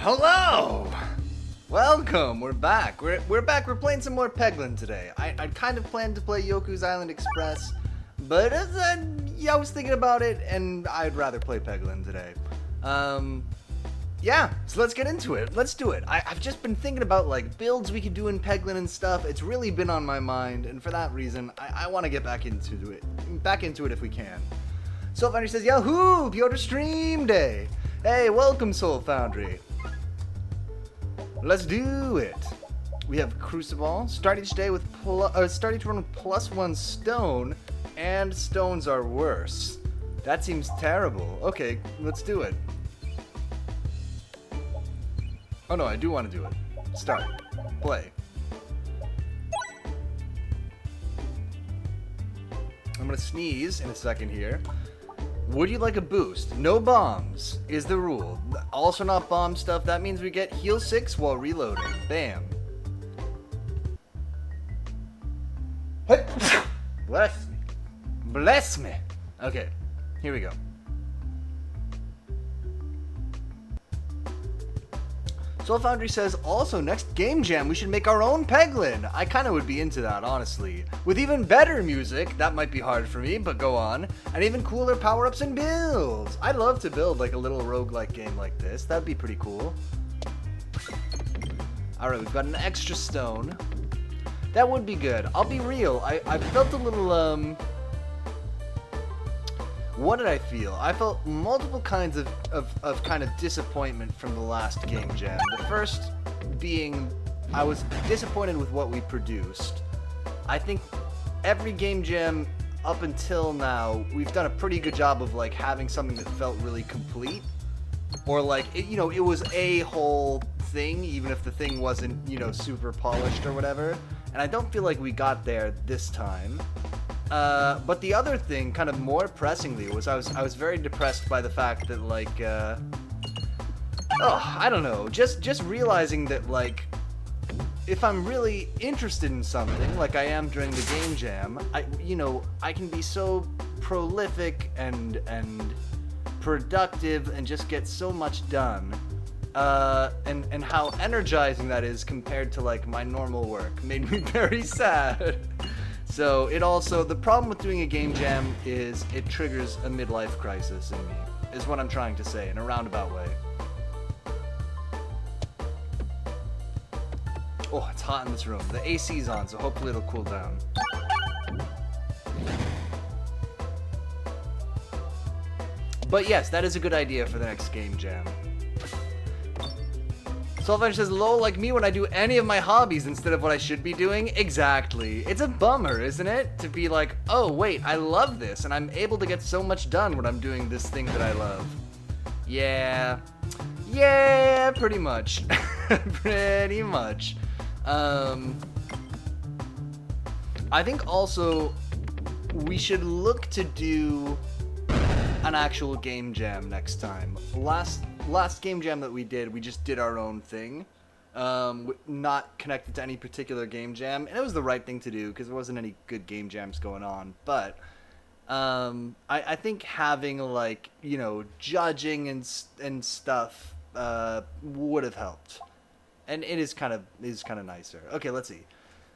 Hello! Welcome, we're back. We're back, we're playing some more Peglin today. I kind of planned to play Yoku's Island Express, but yeah, I was thinking about it, and I'd rather play Peglin today. Yeah, so let's get into it. Let's do it. I've just been thinking about, like, builds we could do in Peglin and stuff. It's really been on my mind, and for that reason, I want to get back into it. If we can. Soul Foundry says, Yahoo! Piotr Stream Day! Hey, welcome, Soul Foundry. Let's do it. We have Crucible. Start each day with start each run with +1 stone, and stones are worse. That seems terrible. Okay, let's do it. Oh no, I do want to do it. Start. Play. I'm gonna sneeze in a second here. Would you like a boost? No bombs is the rule. Also not bomb stuff. That means we get heal 6 while reloading. Bam. Bless me. Bless me. Okay, here we go. Soul Foundry says, also, next Game Jam, we should make our own Peglin. I kind of would be into that, honestly. With even better music, that might be hard for me, but go on. And even cooler power-ups and builds. I'd love to build like a little roguelike game like this. That'd be pretty cool. Alright, we've got an extra stone. That would be good. I'll be real, I felt a little, what did I feel? I felt multiple kinds of kind of disappointment from the last Game Jam. The first being, I was disappointed with what we produced. I think every Game Jam up until now, we've done a pretty good job of like having something that felt really complete. Or like, it was a whole thing, even if the thing wasn't, super polished or whatever. And I don't feel like we got there this time. But the other thing, kind of more pressingly, was I was very depressed by the fact that, like, I don't know, just realizing that, like, if I'm really interested in something, like I am during the Game Jam, I can be so prolific and productive and just get so much done. And how energizing that is compared to, like, my normal work made me very sad. So the problem with doing a Game Jam is it triggers a midlife crisis in me, is what I'm trying to say in a roundabout way. Oh, it's hot in this room. The AC's on, so hopefully it'll cool down. But yes, that is a good idea for the next Game Jam. Soulfish says, lol, like me when I do any of my hobbies instead of what I should be doing. Exactly. It's a bummer, isn't it? To be like, oh, wait, I love this, and I'm able to get so much done when I'm doing this thing that I love. Yeah. Yeah, pretty much. Pretty much. I think also we should look to do an actual Game Jam next time. Last Game Jam that we did, we just did our own thing, not connected to any particular Game Jam, and it was the right thing to do because there wasn't any good Game Jams going on. But I think having, like, judging and stuff would have helped, and it is kind of nicer. Okay, let's see.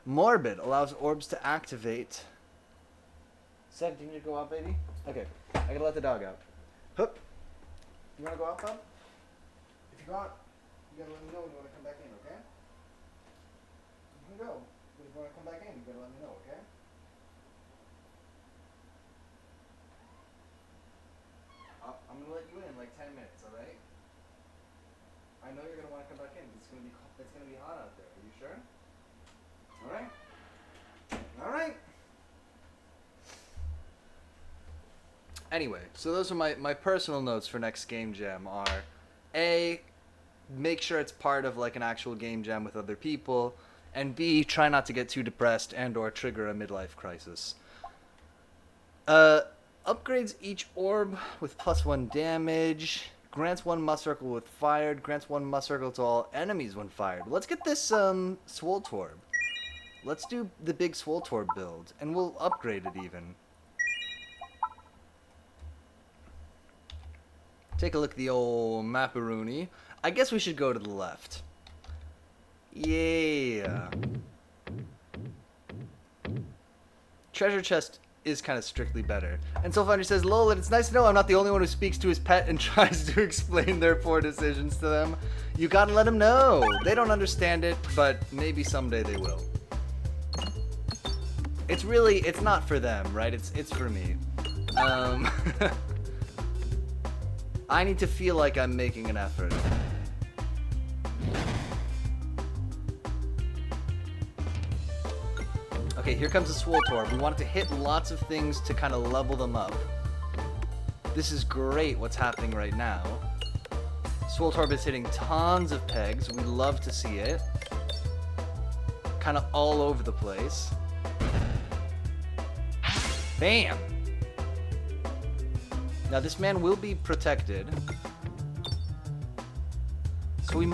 Morbid allows orbs to activate. 17 to go out, baby. Okay, I gotta let the dog out. Hup. You wanna go out, bub? If you go out, you gotta let me know when you wanna come back in, okay? You can go, but if you wanna come back in, you gotta let me know, okay? I'm gonna let you in like 10 minutes, alright? I know you're gonna wanna come back in. It's gonna be hot out there. Are you sure? Alright? Alright! Anyway, so those are my personal notes for next Game Jam are, A, make sure it's part of like an actual Game Jam with other people, and B, try not to get too depressed and or trigger a midlife crisis. Upgrades each orb with +1 damage, grants 1 must circle with fired, grants 1 must circle to all enemies when fired. Let's get this Swole Torb. Let's do the big Swole Torb build, and we'll upgrade it even. Take a look at the old Maparoony. I guess we should go to the left. Yeah. Treasure chest is kind of strictly better. And Soulfinder says, lol, it's nice to know I'm not the only one who speaks to his pet and tries to explain their poor decisions to them. You gotta let them know. They don't understand it, but maybe someday they will. It's not for them, right? It's for me. I need to feel like I'm making an effort. Okay, here comes a Swoltorb. We want it to hit lots of things to kind of level them up. This is great what's happening right now. Swoltorb is hitting tons of pegs. We love to see it. Kind of all over the place. Bam! Now this man will be protected. So we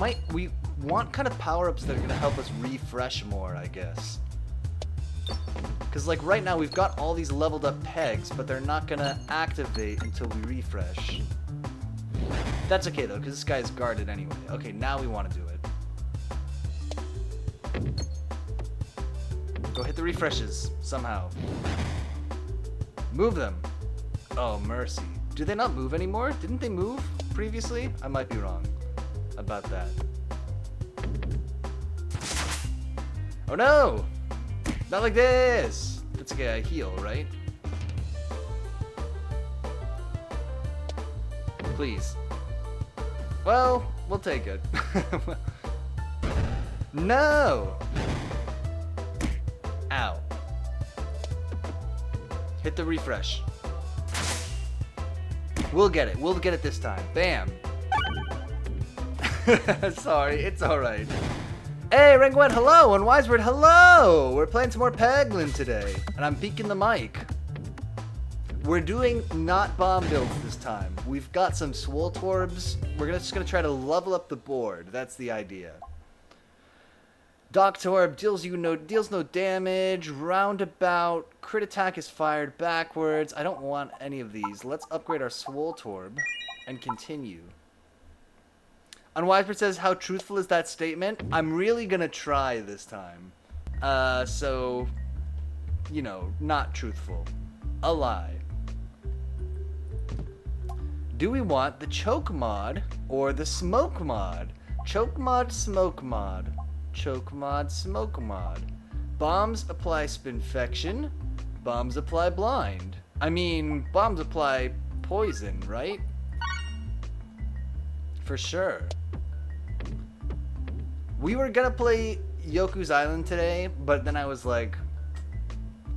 want kind of power-ups that are going to help us refresh more, I guess. Because like right now we've got all these leveled up pegs, but they're not going to activate until we refresh. That's okay though, because this guy is guarded anyway. Okay, now we want to do it. Go hit the refreshes, somehow. Move them. Oh, mercy. Do they not move anymore? Didn't they move previously? I might be wrong about that. Oh no! Not like this! That's okay, I heal, right? Please. Well, we'll take it. No! Ow. Hit the refresh. We'll get it. We'll get it this time. Bam. Sorry, it's alright. Hey, Rengwen, hello! And Wiseword, hello! We're playing some more Peglin today. And I'm peeking the mic. We're doing not bomb builds this time. We've got some Swoltorbs. We're just gonna try to level up the board. That's the idea. Doctorb deals no damage. Roundabout. Crit attack is fired backwards. I don't want any of these. Let's upgrade our Swoltorb and continue. Unwisebird says, how truthful is that statement? I'm really gonna try this time. So, you know, not truthful. A lie. Do we want the choke mod or the smoke mod? Choke mod, smoke mod. Choke mod, smoke mod. Bombs apply spinfection. Bombs apply blind. I mean, bombs apply poison, right? For sure. We were gonna play Yoku's Island today, but then I was like,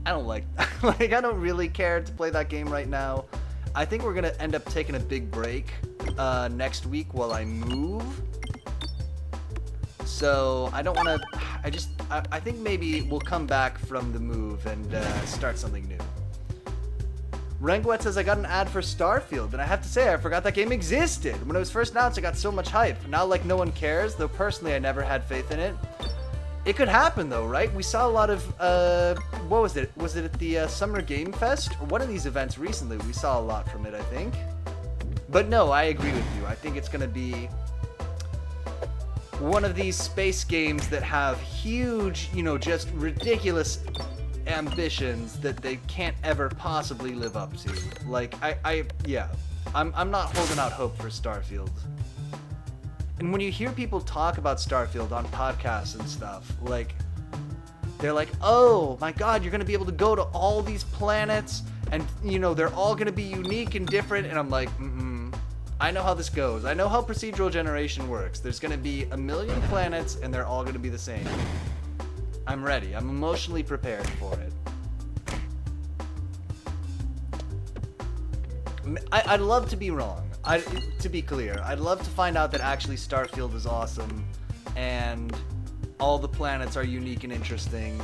I don't like I don't really care to play that game right now. I think we're gonna end up taking a big break next week while I move. So I don't want to. I think maybe we'll come back from the move and start something new. Rengwet says, I got an ad for Starfield, and I have to say, I forgot that game existed. When it was first announced, I got so much hype. Now, like, no one cares, though personally I never had faith in it. It could happen, though, right? We saw a lot of, what was it? Was it at the Summer Game Fest? Or one of these events recently? We saw a lot from it, I think. But no, I agree with you. I think it's going to be one of these space games that have huge, you know, just ridiculous ambitions that they can't ever possibly live up to. Like, yeah, I'm not holding out hope for Starfield. And when you hear people talk about Starfield on podcasts and stuff, like, they're like, oh my god, you're gonna be able to go to all these planets, and, you know, they're all gonna be unique and different, and I'm like, I know how this goes. I know how procedural generation works. There's gonna be a million planets, and they're all gonna be the same. I'm ready. I'm emotionally prepared for it. I'd love to be wrong. To be clear, I'd love to find out that actually Starfield is awesome and all the planets are unique and interesting.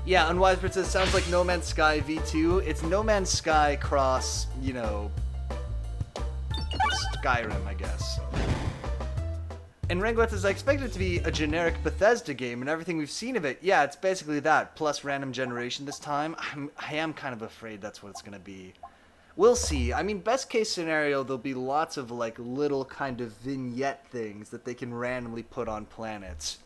Yeah, Unwise Princess sounds like No Man's Sky V2. It's No Man's Sky cross, you know, Skyrim, I guess. And Rengwet says, I expect it to be a generic Bethesda game, and everything we've seen of it, yeah, it's basically that, plus random generation this time. I am kind of afraid that's what it's going to be. We'll see. I mean, best case scenario, there'll be lots of like little kind of vignette things that they can randomly put on planets.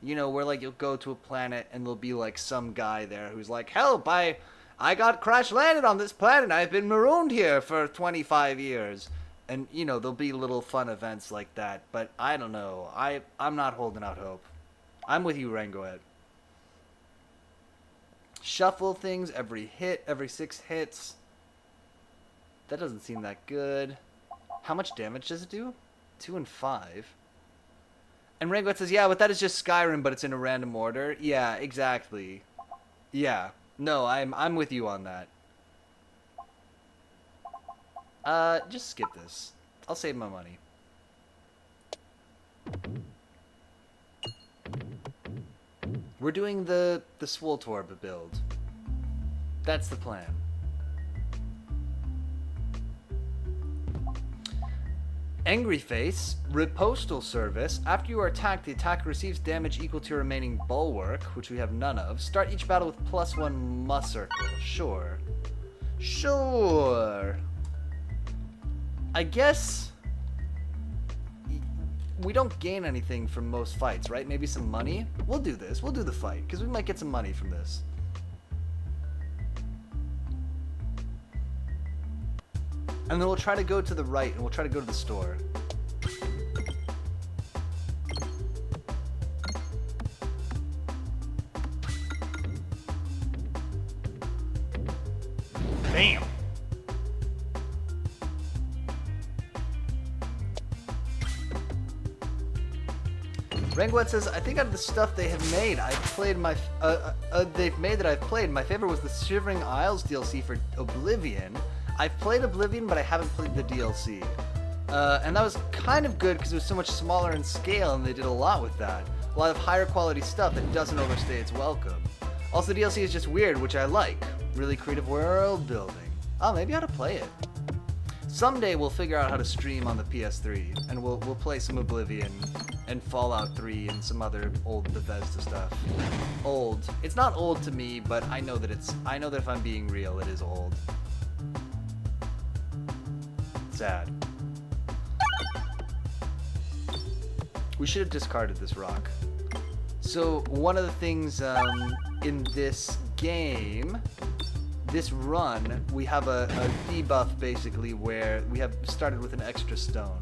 You know, where like you'll go to a planet and there'll be like some guy there who's like, "Help! I got crash landed on this planet. I've been marooned here for 25 years." And you know, there'll be little fun events like that. But I don't know. I'm not holding out hope. I'm with you, Rangoet. Shuffle things every 6 hits. That doesn't seem that good. How much damage does it do? 2 and 5. And Rangoet says, yeah, but that is just Skyrim, but it's in a random order. Yeah, exactly. Yeah. No, I'm with you on that. Just skip this. I'll save my money. We're doing the Swoltorb build. That's the plan. Angry Face, Ripostal Service. After you are attacked, the attacker receives damage equal to your remaining bulwark, which we have none of. Start each battle with +1 Muss Circle. Sure. Sure. I guess we don't gain anything from most fights, right? Maybe some money? We'll do this. We'll do the fight, because we might get some money from this. And then we'll try to go to the right, and we'll try to go to the store. Bam! Rangoet says, I think out of the stuff they have made, I've played my favorite was the Shivering Isles DLC for Oblivion. I've played Oblivion, but I haven't played the DLC. And that was kind of good because it was so much smaller in scale and they did a lot with that. A lot of higher quality stuff that doesn't overstay its welcome. Also, the DLC is just weird, which I like. Really creative world building. Oh, maybe I ought to play it. Someday we'll figure out how to stream on the PS3, and we'll play some Oblivion and Fallout 3 and some other old Bethesda stuff. Old. It's not old to me, but I know that if I'm being real, it is old. Sad. We should have discarded this rock. So one of the things in this game, this run, we have a debuff basically where we have started with an extra stone.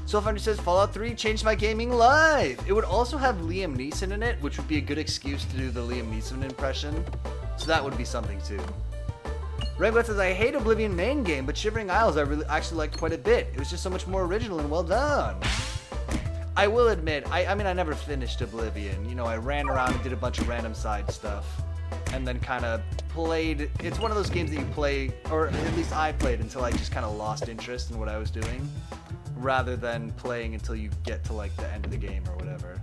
Soulfinder says, Fallout 3 changed my gaming life. It would also have Liam Neeson in it, which would be a good excuse to do the Liam Neeson impression. So that would be something too. Redwood says, I hate Oblivion main game, but Shivering Isles I really actually liked quite a bit. It was just so much more original and well done. I will admit, I mean, I never finished Oblivion. You know, I ran around and did a bunch of random side stuff. And then kind of played. It's one of those games that you play, or at least I played until I just kind of lost interest in what I was doing. Rather than playing until you get to like the end of the game or whatever.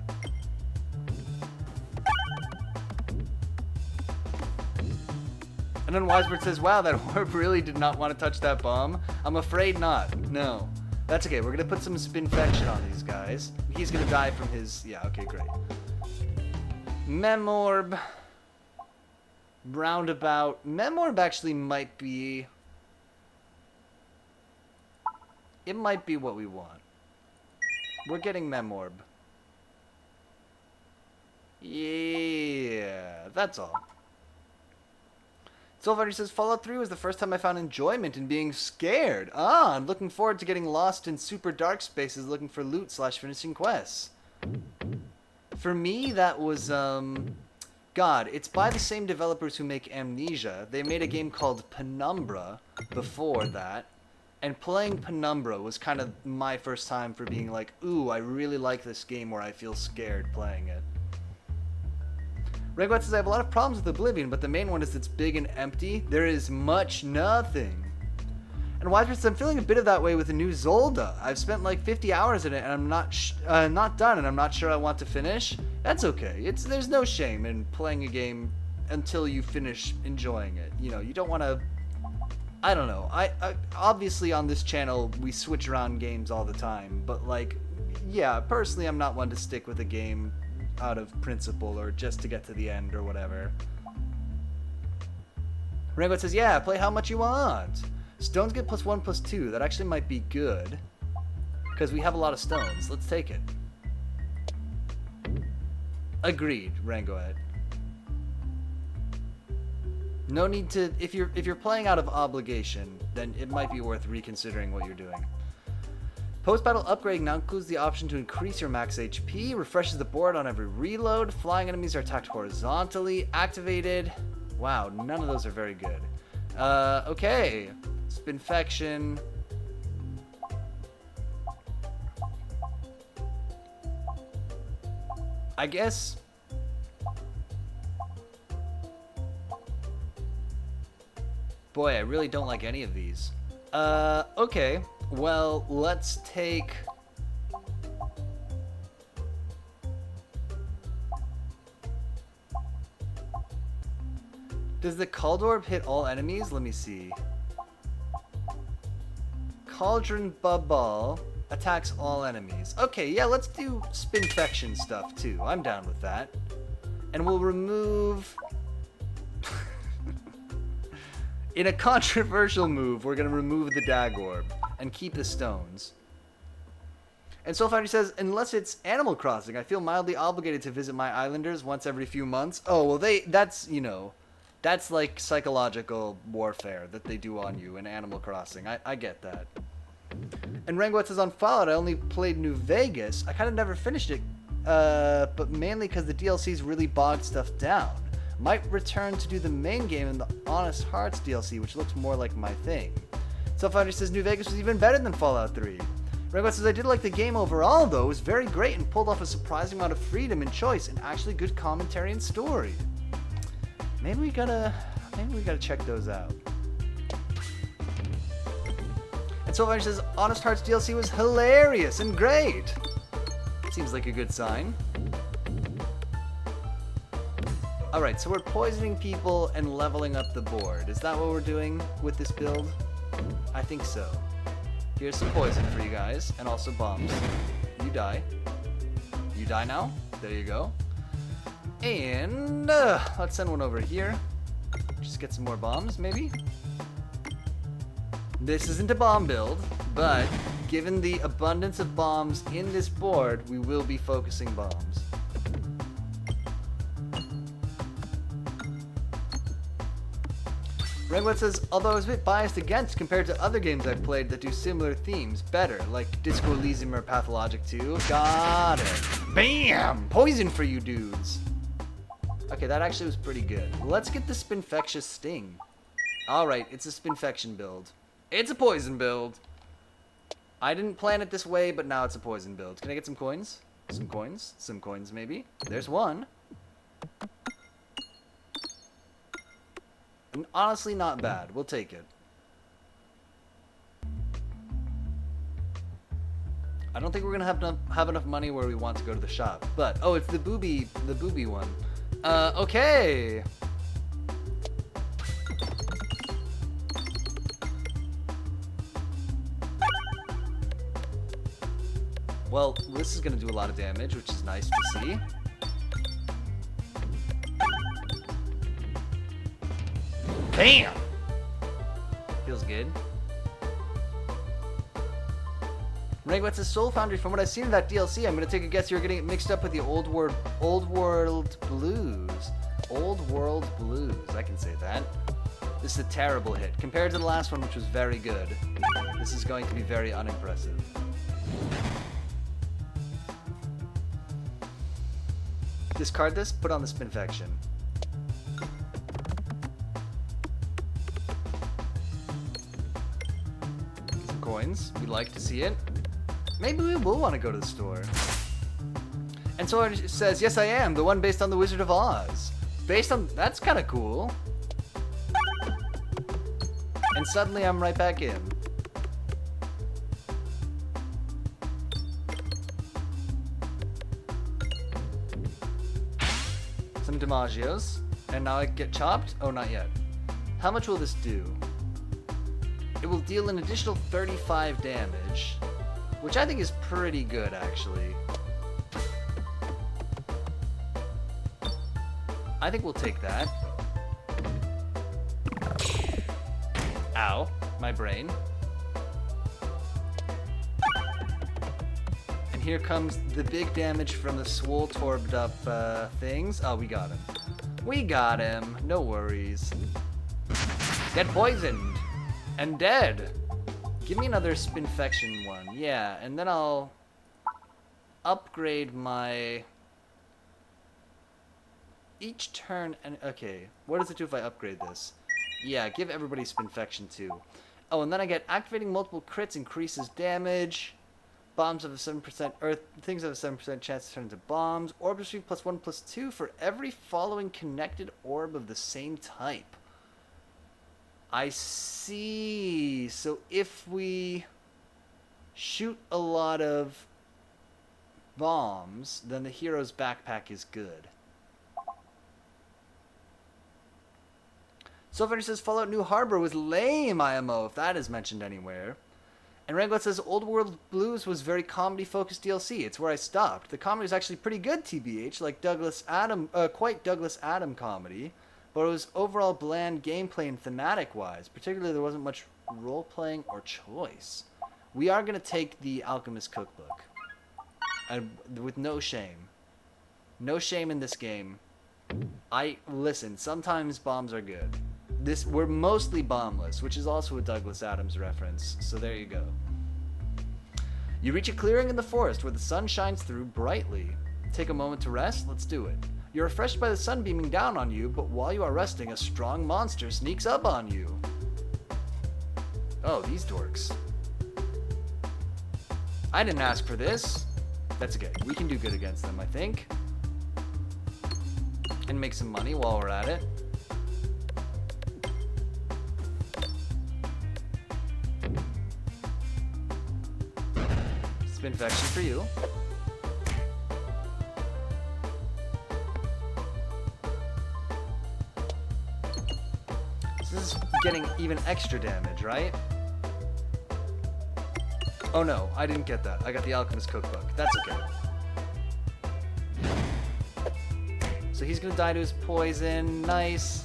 And then Wisebird says, wow, that orb really did not want to touch that bomb. I'm afraid not. No. That's okay. We're going to put some spinfection on these guys. He's going to die from his... Yeah, okay, great. Memorb. Roundabout. Memorb actually might be... It might be what we want. We're getting Memorb. Yeah, that's all. Soulfighter says, Fallout 3 was the first time I found enjoyment in being scared. Ah, I'm looking forward to getting lost in super dark spaces looking for loot / finishing quests. For me, that was, God, it's by the same developers who make Amnesia. They made a game called Penumbra before that. And playing Penumbra was kind of my first time for being like, ooh, I really like this game where I feel scared playing it. Regwat says, I have a lot of problems with Oblivion, but the main one is it's big and empty. There is much nothing. And Wiser says, I'm feeling a bit of that way with the new Zolda. I've spent like 50 hours in it, and I'm not done, and I'm not sure I want to finish. That's okay. There's no shame in playing a game until you finish enjoying it. You know, you don't want to... I don't know. I obviously on this channel we switch around games all the time, but like, yeah, personally I'm not one to stick with a game out of principle or just to get to the end or whatever. Rango says, yeah, play how much you want. Stones get +1, +2. That actually might be good. Because we have a lot of stones. Let's take it. Agreed, Rangoet. No need to... If you're playing out of obligation, then it might be worth reconsidering what you're doing. Post-battle upgrade now includes the option to increase your max HP, refreshes the board on every reload, flying enemies are attacked horizontally, activated. Wow, none of those are very good. Okay. Spinfection. I guess... Boy, I really don't like any of these. Okay. Well, let's take... Does the Caldorb hit all enemies? Let me see. Cauldron Bubble attacks all enemies. Okay, yeah, let's do Spinfection stuff too. I'm down with that. And we'll remove... In a controversial move, we're going to remove the Dagorb and keep the stones. And Soulfoundry says, unless it's Animal Crossing, I feel mildly obligated to visit my islanders once every few months. Oh, well, that's, you know, that's like psychological warfare that they do on you in Animal Crossing. I get that. And Rangoet says, on Fallout, I only played New Vegas. I kind of never finished it, but mainly because the DLCs really bogged stuff down. Might return to do the main game in the Honest Hearts DLC, which looks more like my thing. Soulfoundry says New Vegas was even better than Fallout 3. Rango says, I did like the game overall, though. It was very great and pulled off a surprising amount of freedom and choice and actually good commentary and story. Maybe we gotta check those out. And Soulfoundry says, Honest Hearts DLC was hilarious and great. Seems like a good sign. Alright, so we're poisoning people and leveling up the board. Is that what we're doing with this build? I think so. Here's some poison for you guys, and also bombs. You die. You die now. There you go. And let's send one over here. Just get some more bombs, maybe? This isn't a bomb build, but given the abundance of bombs in this board, we will be focusing bombs. Rangoet says, although I was a bit biased against compared to other games I've played that do similar themes better, like Disco Elysium or Pathologic 2. Got it. Bam! Poison for you dudes. Okay, that actually was pretty good. Let's get the Spinfectious Sting. Alright, it's a Spinfection build. It's a poison build. I didn't plan it this way, but now it's a poison build. Can I get some coins? Some coins? Some coins, maybe? There's one. Honestly, not bad. We'll take it. I don't think we're gonna have enough money where we want to go to the shop. But oh, it's the booby one. Okay. Well, this is gonna do a lot of damage, which is nice to see. Bam! Feels good. Rangoet says, Soulfoundry, from what I've seen of that DLC, I'm going to take a guess you're getting it mixed up with the Old World Blues. Old World Blues, I can say that. This is a terrible hit. Compared to the last one, which was very good, this is going to be very unimpressive. Discard this, put on the Spinfection. Coins. We'd like to see it. Maybe we will want to go to the store. And so it says, yes I am, the one based on the Wizard of Oz. Based on... That's kind of cool. And suddenly I'm right back in. Some DiMaggios. And now I get chopped? Oh, not yet. How much will this do? It will deal an additional 35 damage, which I think is pretty good, actually. I think we'll take that. Ow, my brain. And here comes the big damage from the swole torbed up things. Oh, we got him. We got him. No worries. Get poisoned. And dead. Give me another Spinfection one. Yeah, and then I'll upgrade my... Each turn... and okay, what does it do if I upgrade this? Yeah, give everybody Spinfection too. Oh, and then I get activating multiple crits increases damage. Bombs have a 7%, or things have a 7% chance to turn into bombs. Orb receive +1/+2 for every following connected orb of the same type. I see. So if we shoot a lot of bombs, then the hero's backpack is good. Sylvander says Fallout New Harbor was lame IMO, if that is mentioned anywhere. And Rangot says Old World Blues was very comedy-focused DLC. It's where I stopped. The comedy was actually pretty good, TBH, like quite Douglas Adam comedy, but it was overall bland gameplay and thematic-wise. Particularly, there wasn't much role-playing or choice. We are going to take the Alchemist Cookbook, and with no shame. No shame in this game. Listen, sometimes bombs are good. We're mostly bombless, which is also a Douglas Adams reference, so there you go. You reach a clearing in the forest where the sun shines through brightly. Take a moment to rest? Let's do it. You're refreshed by the sun beaming down on you, but while you are resting, a strong monster sneaks up on you. Oh, these dorks. I didn't ask for this. That's okay. We can do good against them, I think. And make some money while we're at it. Spinfection for you. So this is getting even extra damage, right? Oh no, I didn't get that. I got the Alchemist Cookbook. That's okay. So he's gonna die to his poison. Nice.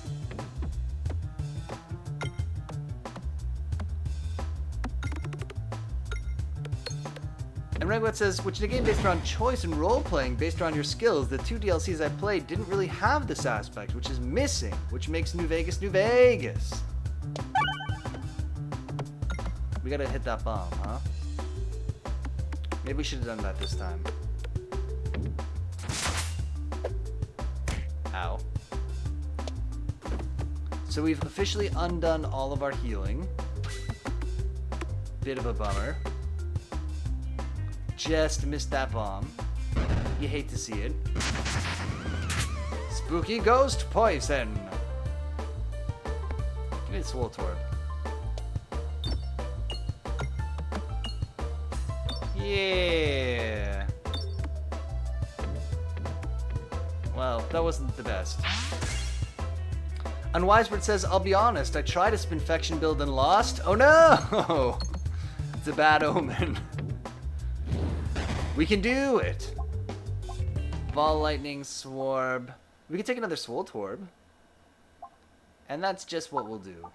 And Redwood says, which in a game based around choice and role-playing based around your skills, the 2 DLCs I played didn't really have this aspect, which is missing, which makes New Vegas, New Vegas. We gotta hit that bomb, huh? Maybe we should have done that this time. Ow. So we've officially undone all of our healing. Bit of a bummer. Just missed that bomb. You hate to see it. Spooky ghost poison. Give me the Swole Torb. Yeah. Well, that wasn't the best. Unwisebird says, I'll be honest, I tried a Spinfection build and lost. Oh no! It's a bad omen. We can do it! Ball Lightning, Swarb. We can take another Swole Torb. And that's just what we'll do.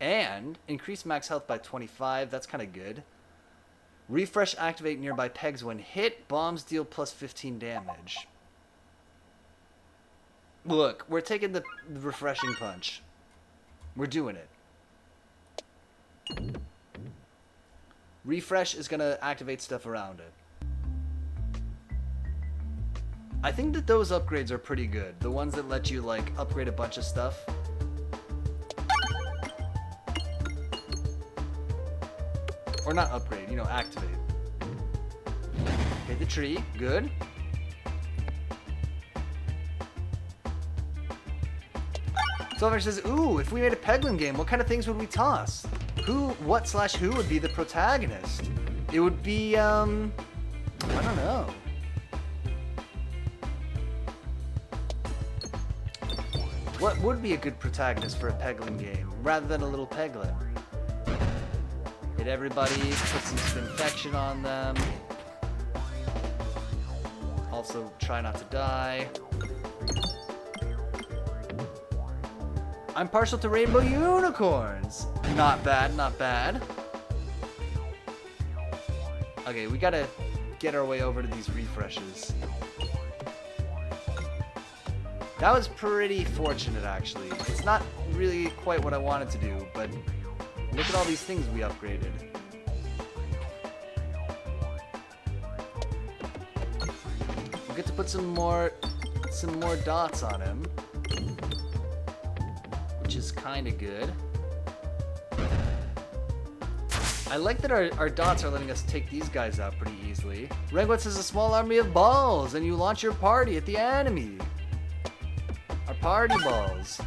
And increase max health by 25. That's kind of good. Refresh activate nearby pegs when hit. Bombs deal plus 15 damage. Look, we're taking the refreshing punch. We're doing it. Refresh is going to activate stuff around it. I think that those upgrades are pretty good. The ones that let you, like, upgrade a bunch of stuff. Or not upgrade, you know, activate. Hit the tree. Good. Silver says, ooh, if we made a Peglin game, what kind of things would we toss? What/who would be the protagonist? It would be, I don't know. What would be a good protagonist for a Peglin game, rather than a little Peglin? Hit everybody, put some Spinfection on them. Also, try not to die. I'm partial to rainbow unicorns. Not bad, not bad. Okay, we gotta get our way over to these refreshes. That was pretty fortunate, actually. It's not really quite what I wanted to do, but look at all these things we upgraded. We'll get to put some more dots on him, which is kind of good. I like that our dots are letting us take these guys out pretty easily. Renguets is a small army of balls, and you launch your party at the enemy. Our party balls.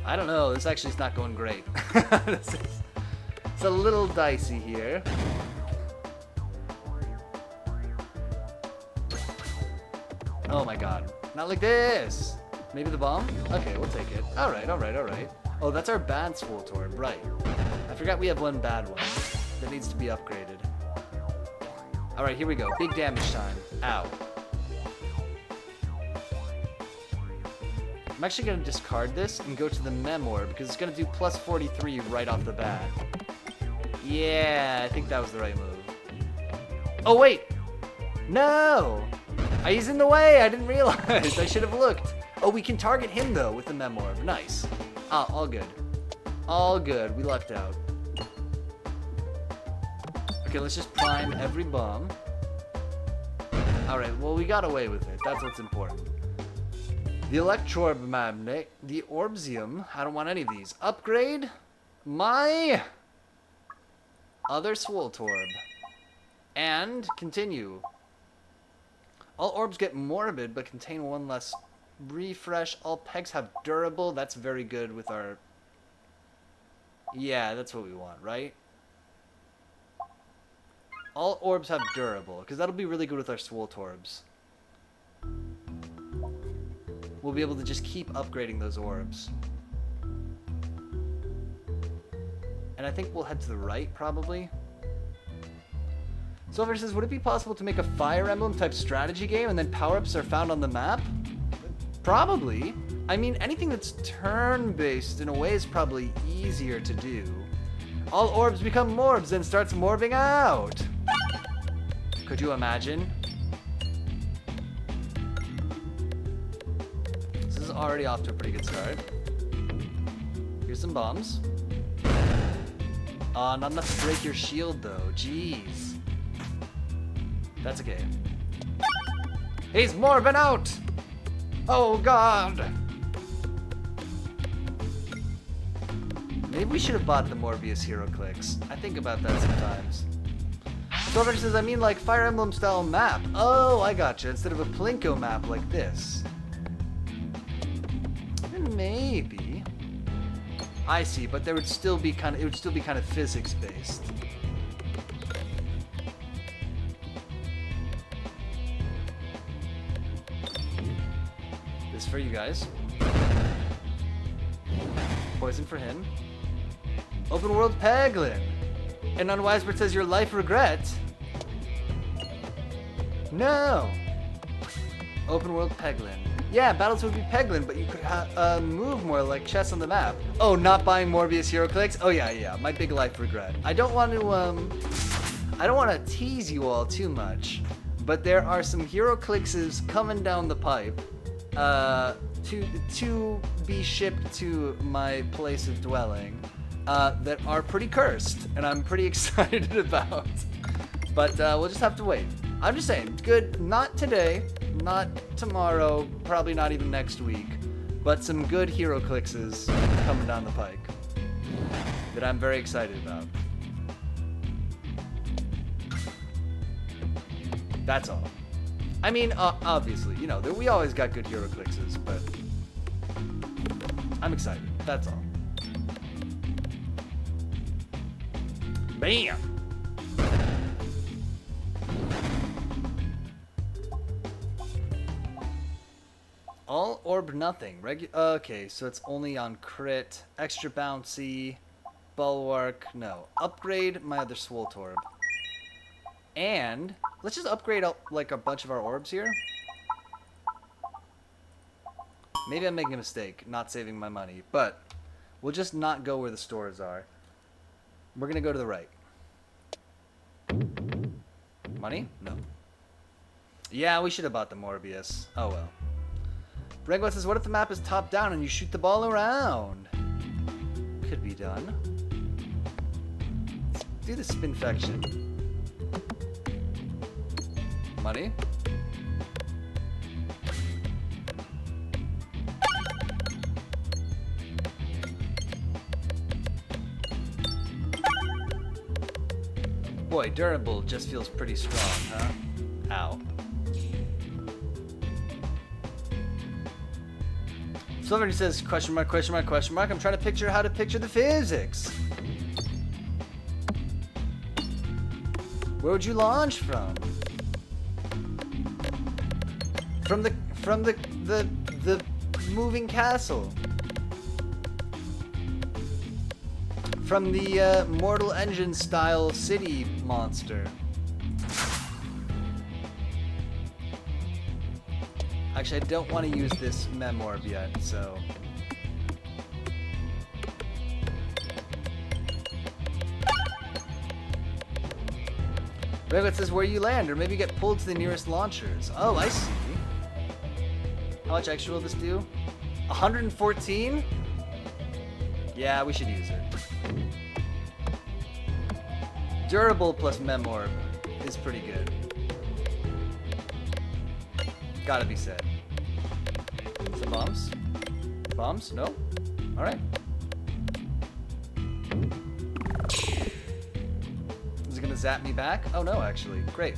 I don't know, this actually is not going great. It's a little dicey here. Oh my god. Not like this! Maybe the bomb? Okay, we'll take it. Alright, alright, alright. Oh, that's our bad Swoltorb, right. I forgot we have one bad one that needs to be upgraded. Alright, here we go. Big damage time. Ow. I'm actually going to discard this and go to the Memor because it's going to do plus 43 right off the bat. Yeah, I think that was the right move. Oh, wait! No! He's in the way! I didn't realize! I should have looked. Oh, we can target him, though, with the Memorb. Nice. Ah, all good. All good. We lucked out. Okay, let's just prime every bomb. Alright, well, we got away with it. That's what's important. The Electrorb Magnet. The Orbsium. I don't want any of these. Upgrade my other Swoltorb. And continue. All orbs get morbid, but contain one less refresh. All pegs have durable. That's very good with our... Yeah, that's what we want, right? All orbs have durable, because that'll be really good with our Swoltorbs. We'll be able to just keep upgrading those orbs. And I think we'll head to the right, probably. Silver says, would it be possible to make a Fire Emblem type strategy game and then power-ups are found on the map? Probably. I mean, anything that's turn-based in a way is probably easier to do. All orbs become morbs and starts morbing out. Could you imagine? This is already off to a pretty good start. Here's some bombs. Not enough to break your shield though. Jeez. That's okay. He's morbing out! Oh god! Maybe we should have bought the Morbius Hero Clicks. I think about that sometimes. Silver says, I mean like Fire Emblem style map. Oh, I gotcha. Instead of a Plinko map like this. Maybe. I see, but there would still be kind of physics based. This for you guys. Poison for him. Open world Peglin. And Unwisebird says your life regret. No. Open world Peglin. Yeah, battles would be Peglin, but you could move more like chess on the map. Oh, not buying Morbius Hero Clicks? Oh yeah, my big life regret. I don't want to tease you all too much, but there are some Hero Clickses coming down the pipe to be shipped to my place of dwelling that are pretty cursed, and I'm pretty excited about. But we'll just have to wait. I'm just saying, good, not today, not tomorrow, probably not even next week, but some good Hero Clickses coming down the pike that I'm very excited about. That's all. I mean, obviously, you know, we always got good Hero Clickses, but I'm excited. That's all. Bam! All orb nothing. Okay, so it's only on crit. Extra bouncy. Bulwark. No. Upgrade my other Swoltorb. And let's just upgrade like a bunch of our orbs here. Maybe I'm making a mistake, not saving my money, but we'll just not go where the stores are. We're gonna go to the right. Money? No. Yeah, we should have bought the Morbius. Oh well. Bregwet says, what if the map is top down and you shoot the ball around? Could be done. Let's do the spinfection. Money? Boy, durable just feels pretty strong, huh? Ow. Silver says, question mark, question mark, question mark. I'm trying to picture how to picture the physics. Where would you launch from? From the moving castle. From the Mortal Engine style city monster. Actually, I don't want to use this Memorb yet, so... Maybe it says where you land, or maybe get pulled to the nearest launchers. Oh, I see. How much extra will this do? 114? Yeah, we should use it. Durable plus Memorb is pretty good. Gotta be said. Some bombs? Bombs? No? Alright. Is it gonna zap me back? Oh no, actually. Great.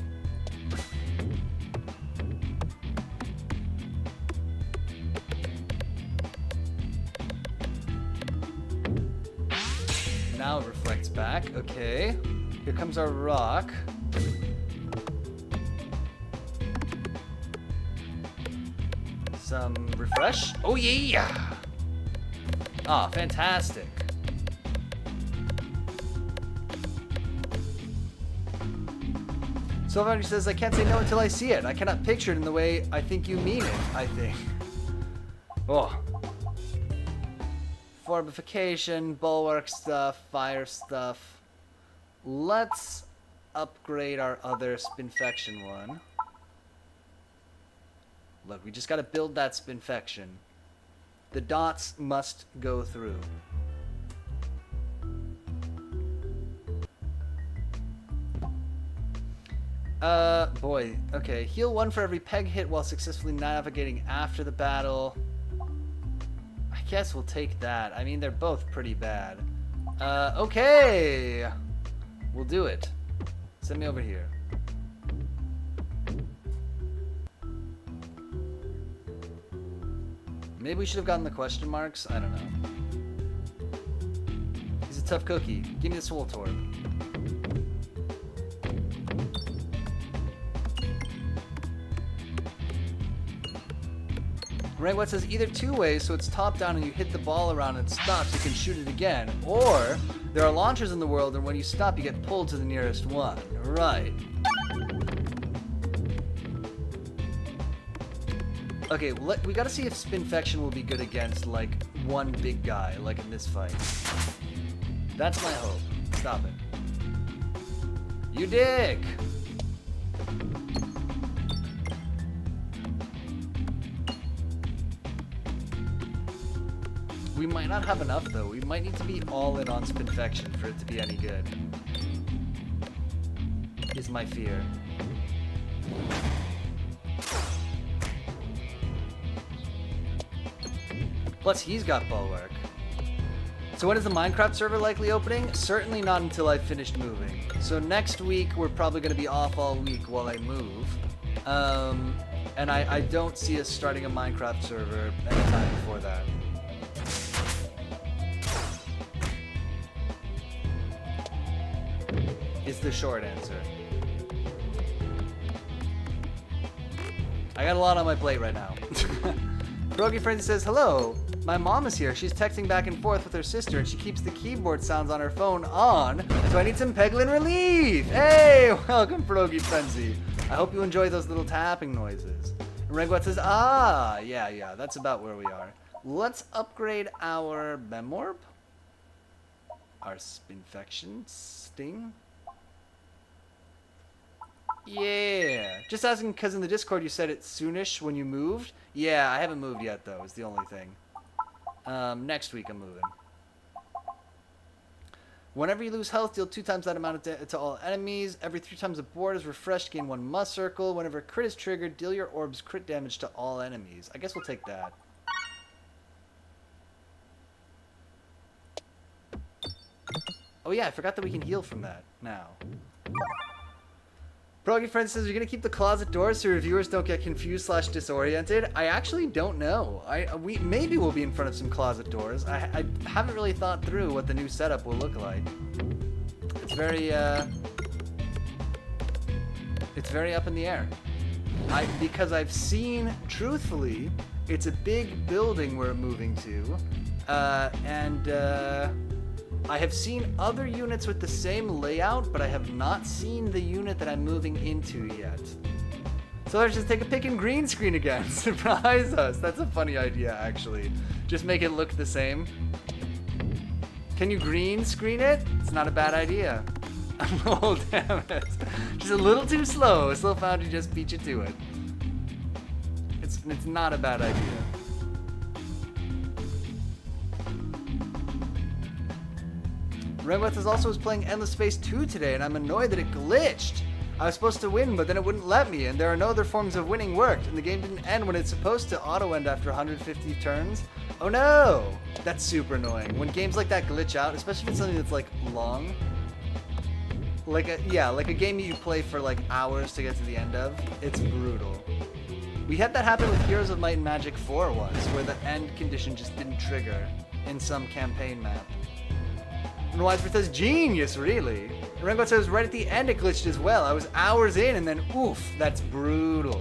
Now it reflects back. Okay. Here comes our rock. Some refresh. Oh yeah! Ah, fantastic. Sylvester says, I can't say no until I see it. I cannot picture it in the way I think you mean it, I think. Oh. Fortification, bulwark stuff, fire stuff. Let's upgrade our other spinfection one. Look, we just gotta build that spinfection. The dots must go through. Boy. Okay, heal 1 for every peg hit while successfully navigating after the battle. I guess we'll take that. I mean, they're both pretty bad. Okay! We'll do it. Send me over here. Maybe we should have gotten the question marks? I don't know. He's a tough cookie. Give me the soul torp. Right, what says either two ways, so it's top down and you hit the ball around and it stops, you can shoot it again. Or there are launchers in the world and when you stop you get pulled to the nearest one. Right. Okay, we gotta see if Spinfection will be good against, like, one big guy, like in this fight. That's my hope. Stop it. You dick! We might not have enough, though. We might need to be all in on Spinfection for it to be any good. Is my fear. Plus, he's got Bulwark. So when is the Minecraft server likely opening? Certainly not until I've finished moving. So next week, we're probably going to be off all week while I move. And I don't see us starting a Minecraft server anytime before that. Is the short answer. I got a lot on my plate right now. Brogy Frenzy says, hello. My mom is here. She's texting back and forth with her sister, and she keeps the keyboard sounds on her phone on, so I need some Peglin relief. Hey, welcome, Pierogi Frenzy. I hope you enjoy those little tapping noises. Regwat says, yeah, that's about where we are. Let's upgrade our Memorb. Our Spinfection Sting. Yeah. Just asking because in the Discord you said it's soonish when you moved. Yeah, I haven't moved yet, though, is the only thing. Next week I'm moving. Whenever you lose health, deal 2 times that amount to all enemies. Every 3 times a board is refreshed, gain 1 must circle. Whenever a crit is triggered, deal your orbs crit damage to all enemies. I guess we'll take that. Oh yeah, I forgot that we can heal from that now. Proggy Friend says, you're going to keep the closet doors so reviewers don't get confused / disoriented. I actually don't know. Maybe we'll be in front of some closet doors. I haven't really thought through what the new setup will look like. It's very up in the air. Because I've seen, truthfully, it's a big building we're moving to, I have seen other units with the same layout, but I have not seen the unit that I'm moving into yet. So let's just take a pick and green screen again. Surprise us. That's a funny idea, actually. Just make it look the same. Can you green screen it? It's not a bad idea. Oh, damn it. Just a little too slow. Slow Foundry just beat you to it. It's not a bad idea. Renweth also was playing Endless Space 2 today, and I'm annoyed that it glitched. I was supposed to win, but then it wouldn't let me, and there are no other forms of winning worked, and the game didn't end when it's supposed to auto-end after 150 turns. Oh no! That's super annoying. When games like that glitch out, especially if it's something that's, like, long. Like a game you play for, like, hours to get to the end of. It's brutal. We had that happen with Heroes of Might and Magic 4 once, where the end condition just didn't trigger in some campaign map. And Wisebird says, genius, really? And Rengot says, right at the end it glitched as well. I was hours in and then, oof, that's brutal.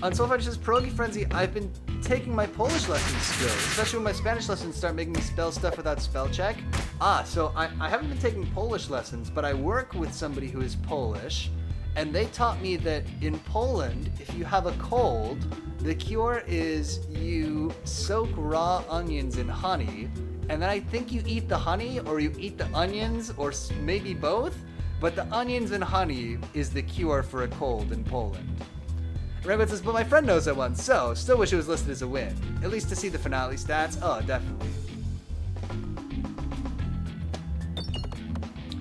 On Soulfighter says, Pierogi Frenzy, I've been taking my Polish lessons still, especially when my Spanish lessons start making me spell stuff without spell check. So I haven't been taking Polish lessons, but I work with somebody who is Polish, and they taught me that in Poland, if you have a cold, the cure is you soak raw onions in honey, and then I think you eat the honey, or you eat the onions, or maybe both, but the onions and honey is the cure for a cold in Poland. Rabbit says, but my friend knows I won, so still wish it was listed as a win. At least to see the finale stats. Oh, definitely.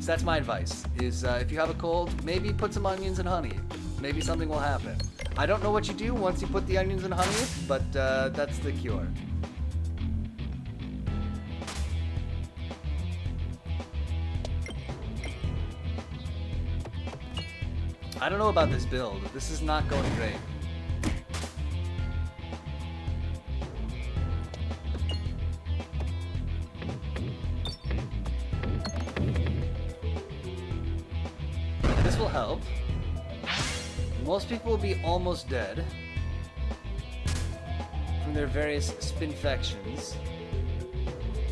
So that's my advice, is if you have a cold, maybe put some onions and honey. Maybe something will happen. I don't know what you do once you put the onions and honey, but that's the cure. I don't know about this build. This is not going great. This will help. Most people will be almost dead from their various spinfections.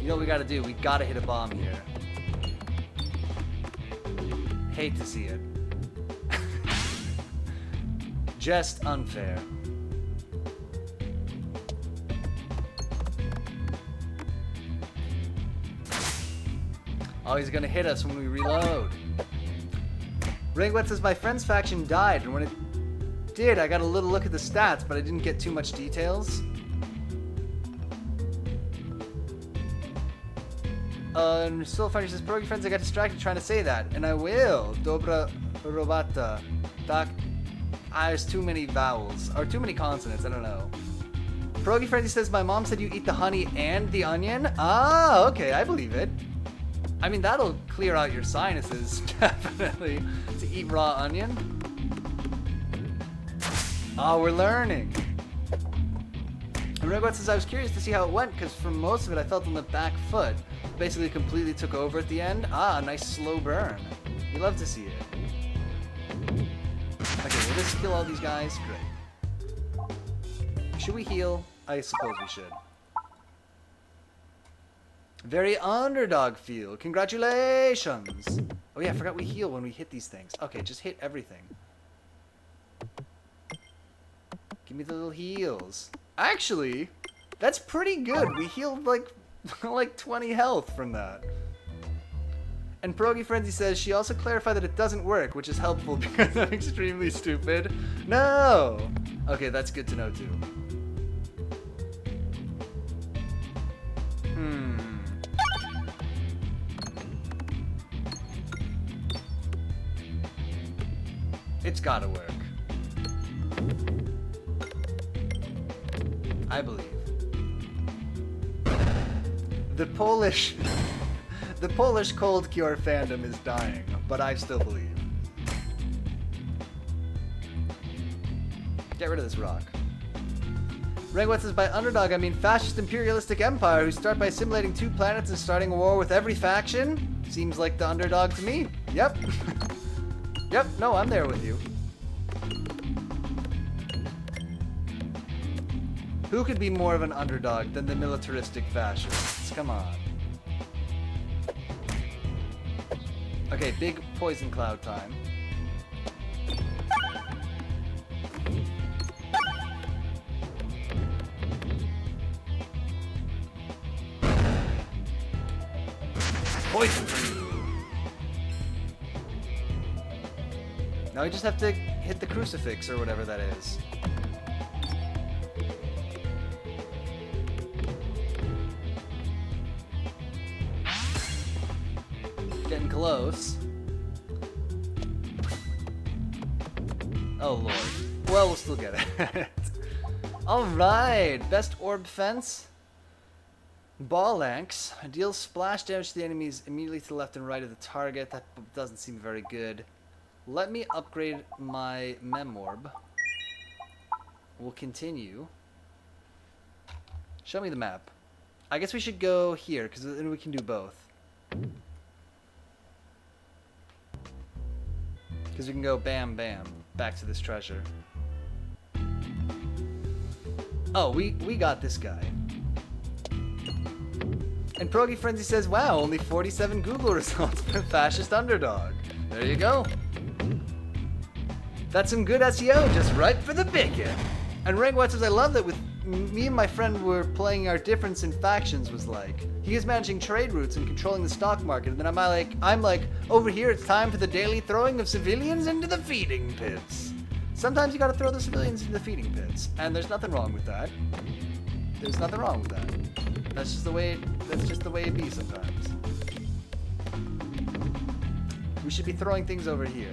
You know what we gotta do? We gotta hit a bomb here. Hate to see it. Just unfair. Oh, he's gonna hit us when we reload. Ringwet says, my friend's faction died, and when it did, I got a little look at the stats, but I didn't get too much details. And Soulfighter says, Pierogi Friends, I got distracted trying to say that, and I will. Dobra robata. Tak. There's too many vowels, or too many consonants, I don't know. Pierogi Frenzy says, my mom said you eat the honey and the onion? Ah, okay, I believe it. I mean, that'll clear out your sinuses, definitely, to eat raw onion. Oh, we're learning. And Rogot says, I was curious to see how it went, because for most of it I felt on the back foot. Basically completely took over at the end. Ah, nice slow burn. You love to see it. Okay, will this kill all these guys? Great. Should we heal? I suppose we should. Very underdog feel. Congratulations! Oh yeah, I forgot we heal when we hit these things. Okay, just hit everything. Give me the little heals. Actually, that's pretty good. We healed like like 20 health from that. And Pierogi Frenzy says she also clarified that it doesn't work, which is helpful because I'm extremely stupid. No! Okay, that's good to know too. It's gotta work. I believe. The Polish cold cure fandom is dying, but I still believe. Get rid of this rock. Rangwet says, by underdog, I mean fascist imperialistic empire who start by assimilating 2 planets and starting a war with every faction? Seems like the underdog to me. Yep. Yep, no, I'm there with you. Who could be more of an underdog than the militaristic fascists? Come on. Okay, big poison cloud time. Poison for you! Now we just have to hit the crucifix or whatever that is. Getting close. Oh lord. Well, we'll still get it. Alright, best orb fence. Ball Axe deals splash damage to the enemies immediately to the left and right of the target. That doesn't seem very good. Let me upgrade my Mem Orb. We'll continue. Show me the map. I guess we should go here, because then we can do both. Because we can go bam bam back to this treasure. Oh, we got this guy. And Pierogi Frenzy says, wow, only 47 Google results for Fascist Underdog. There you go. That's some good SEO, just right for the bacon. And Rangwat says, I love that with me and my friend were playing our difference in factions was like. He is managing trade routes and controlling the stock market, and then I'm like, over here it's time for the daily throwing of civilians into the feeding pits. Sometimes you gotta throw the civilians into the feeding pits, and there's nothing wrong with that. There's nothing wrong with that. That's just the way it be sometimes. We should be throwing things over here,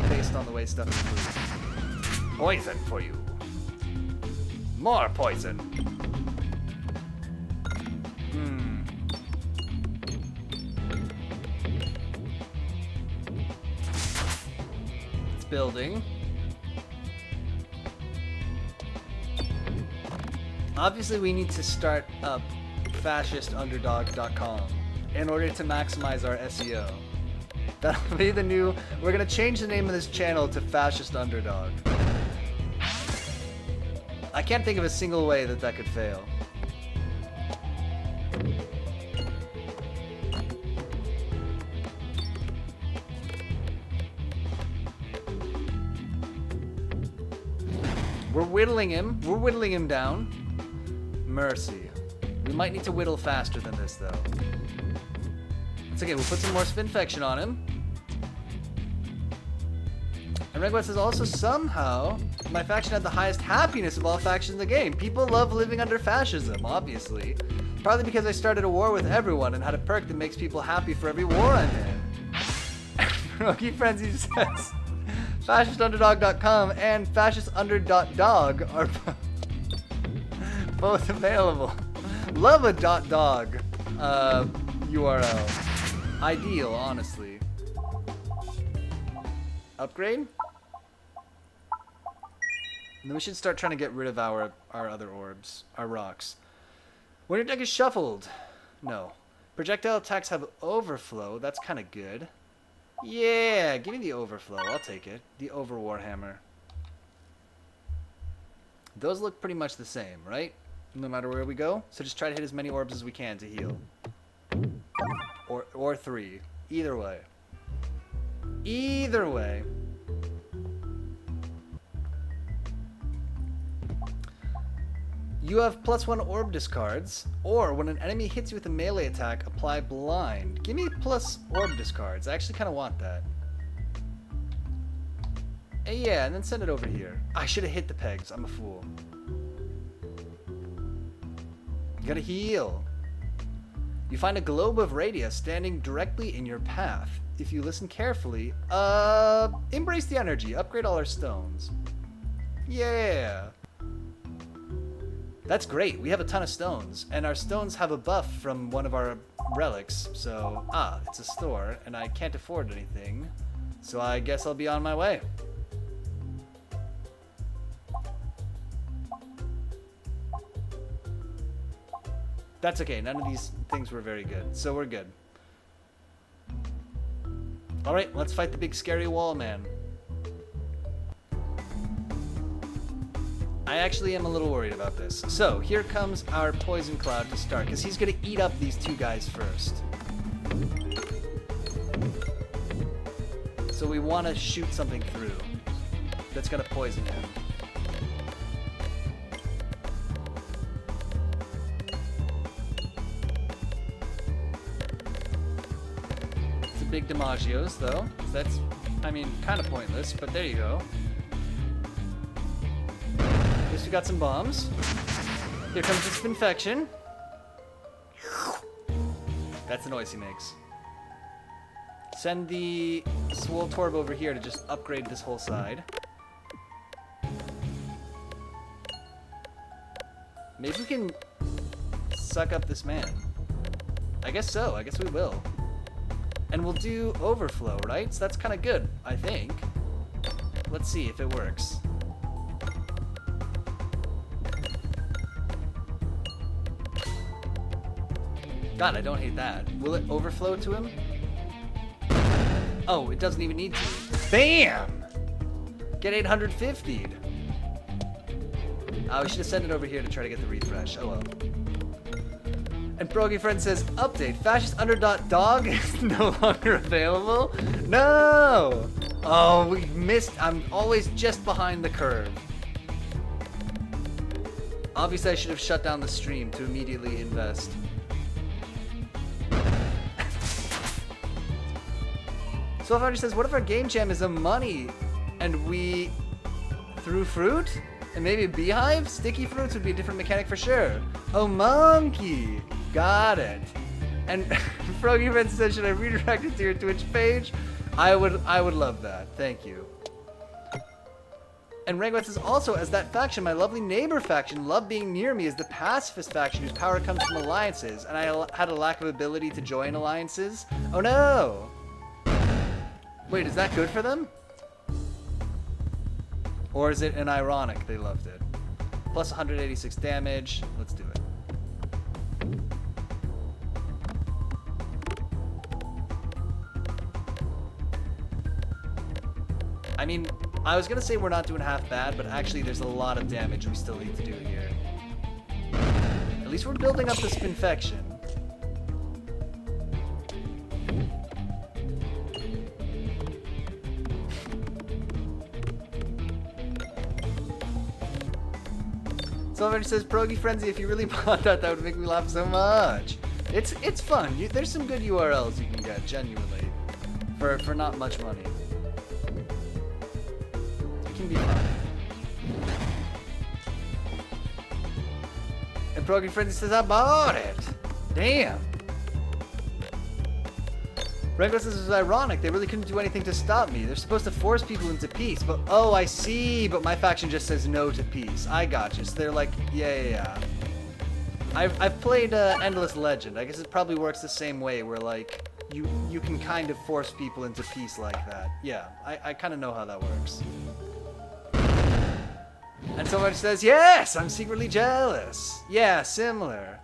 based on the way stuff is moving. Poison for you. More poison. It's building. Obviously, we need to start up fascistunderdog.com in order to maximize our SEO. That'll be the new... We're going to change the name of this channel to Fascist Underdog. I can't think of a single way that that could fail. We're whittling him. We're whittling him down. Mercy. We might need to whittle faster than this, though. It's okay. We'll put some more Spinfection on him. And Regwet says, also somehow, my faction had the highest happiness of all factions in the game. People love living under fascism, obviously. Probably because I started a war with everyone and had a perk that makes people happy for every war I'm in. Rocky Frenzy says, fascistunderdog.com and fascistunderdog are both available. Love a .dog URL. Ideal, honestly. Upgrade? And then we should start trying to get rid of our other orbs, our rocks. When your deck is shuffled. No. Projectile attacks have overflow. That's kind of good. Yeah, give me the overflow. I'll take it. The over Warhammer. Those look pretty much the same, right? No matter where we go. So just try to hit as many orbs as we can to heal. Or 3. Either way. Either way. You have +1 orb discards, or when an enemy hits you with a melee attack, apply blind. Give me plus orb discards. I actually kind of want that. Yeah, and then send it over here. I should have hit the pegs. I'm a fool. You gotta heal. You find a globe of radius standing directly in your path. If you listen carefully, embrace the energy. Upgrade all our stones. Yeah. That's great. We have a ton of stones, and our stones have a buff from one of our relics. So, it's a store, and I can't afford anything. So I guess I'll be on my way. That's okay. None of these things were very good, so we're good. Alright, let's fight the big scary wall man. I actually am a little worried about this. So, here comes our poison cloud to start, because he's going to eat up these two guys first. So we want to shoot something through that's going to poison him. It's a big Damagios, though. That's, I mean, kind of pointless, but there you go. We got some bombs. Here comes this infection. That's the noise he makes. Send the Swole Torb over here to just upgrade this whole side. Maybe we can suck up this man. I guess so. I guess we will. And we'll do overflow, right? So that's kind of good, I think. Let's see if it works. God, I don't hate that. Will it overflow to him? Oh, it doesn't even need to. Bam! Get 850'd. Oh, we should have sent it over here to try to get the refresh. Oh well. And Brogy Friend says, update, fascist underdot dog is no longer available? No! Oh, we missed. I'm always just behind the curve. Obviously, I should have shut down the stream to immediately invest. Soulfighter says, what if our game jam is a money and we threw fruit? And maybe a beehive? Sticky fruits would be a different mechanic for sure. Oh, monkey! Got it. And Froggy Friend says, should I redirect it to your Twitch page? I would love that. Thank you. And Rangwet says, also, as that faction, my lovely neighbor faction, love being near me as the pacifist faction whose power comes from alliances, and I had a lack of ability to join alliances. Oh no! Wait, is that good for them? Or is it an ironic they loved it? Plus 186 damage. Let's do it. I mean, I was gonna say we're not doing half bad, but actually there's a lot of damage we still need to do here. At least we're building up this infection. Somebody says, Progy Frenzy, if you really bought that, that would make me laugh so much. It's fun. There's some good URLs you can get, genuinely, for not much money. It can be fun. And Progy Frenzy says, I bought it. Damn. Regulus says, it was ironic. They really couldn't do anything to stop me. They're supposed to force people into peace, but oh, I see. But my faction just says no to peace. I gotcha. So they're like, yeah. I've played Endless Legend. I guess it probably works the same way, where like you can kind of force people into peace like that. Yeah, I kind of know how that works. And somebody says, yes, I'm secretly jealous. Yeah, similar.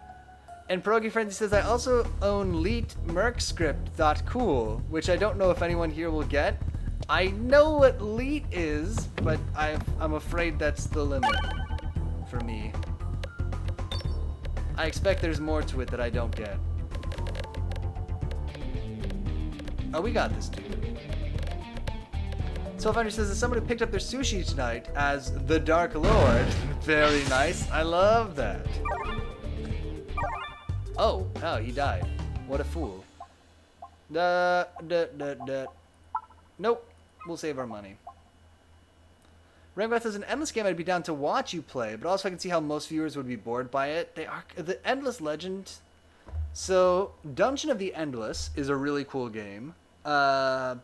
And Progy Frenzy says, I also own leetmercscript.cool, which I don't know if anyone here will get. I know what leet is, but I'm afraid that's the limit. for me. I expect there's more to it that I don't get. Oh, we got this, dude. Soulfinder says that someone who picked up their sushi tonight as the Dark Lord. Very nice. I love that. Oh, he died. What a fool. Nope. We'll save our money. Rainbow says an endless game I'd be down to watch you play, but also I can see how most viewers would be bored by it. They are the Endless Legend. So, Dungeon of the Endless is a really cool game. That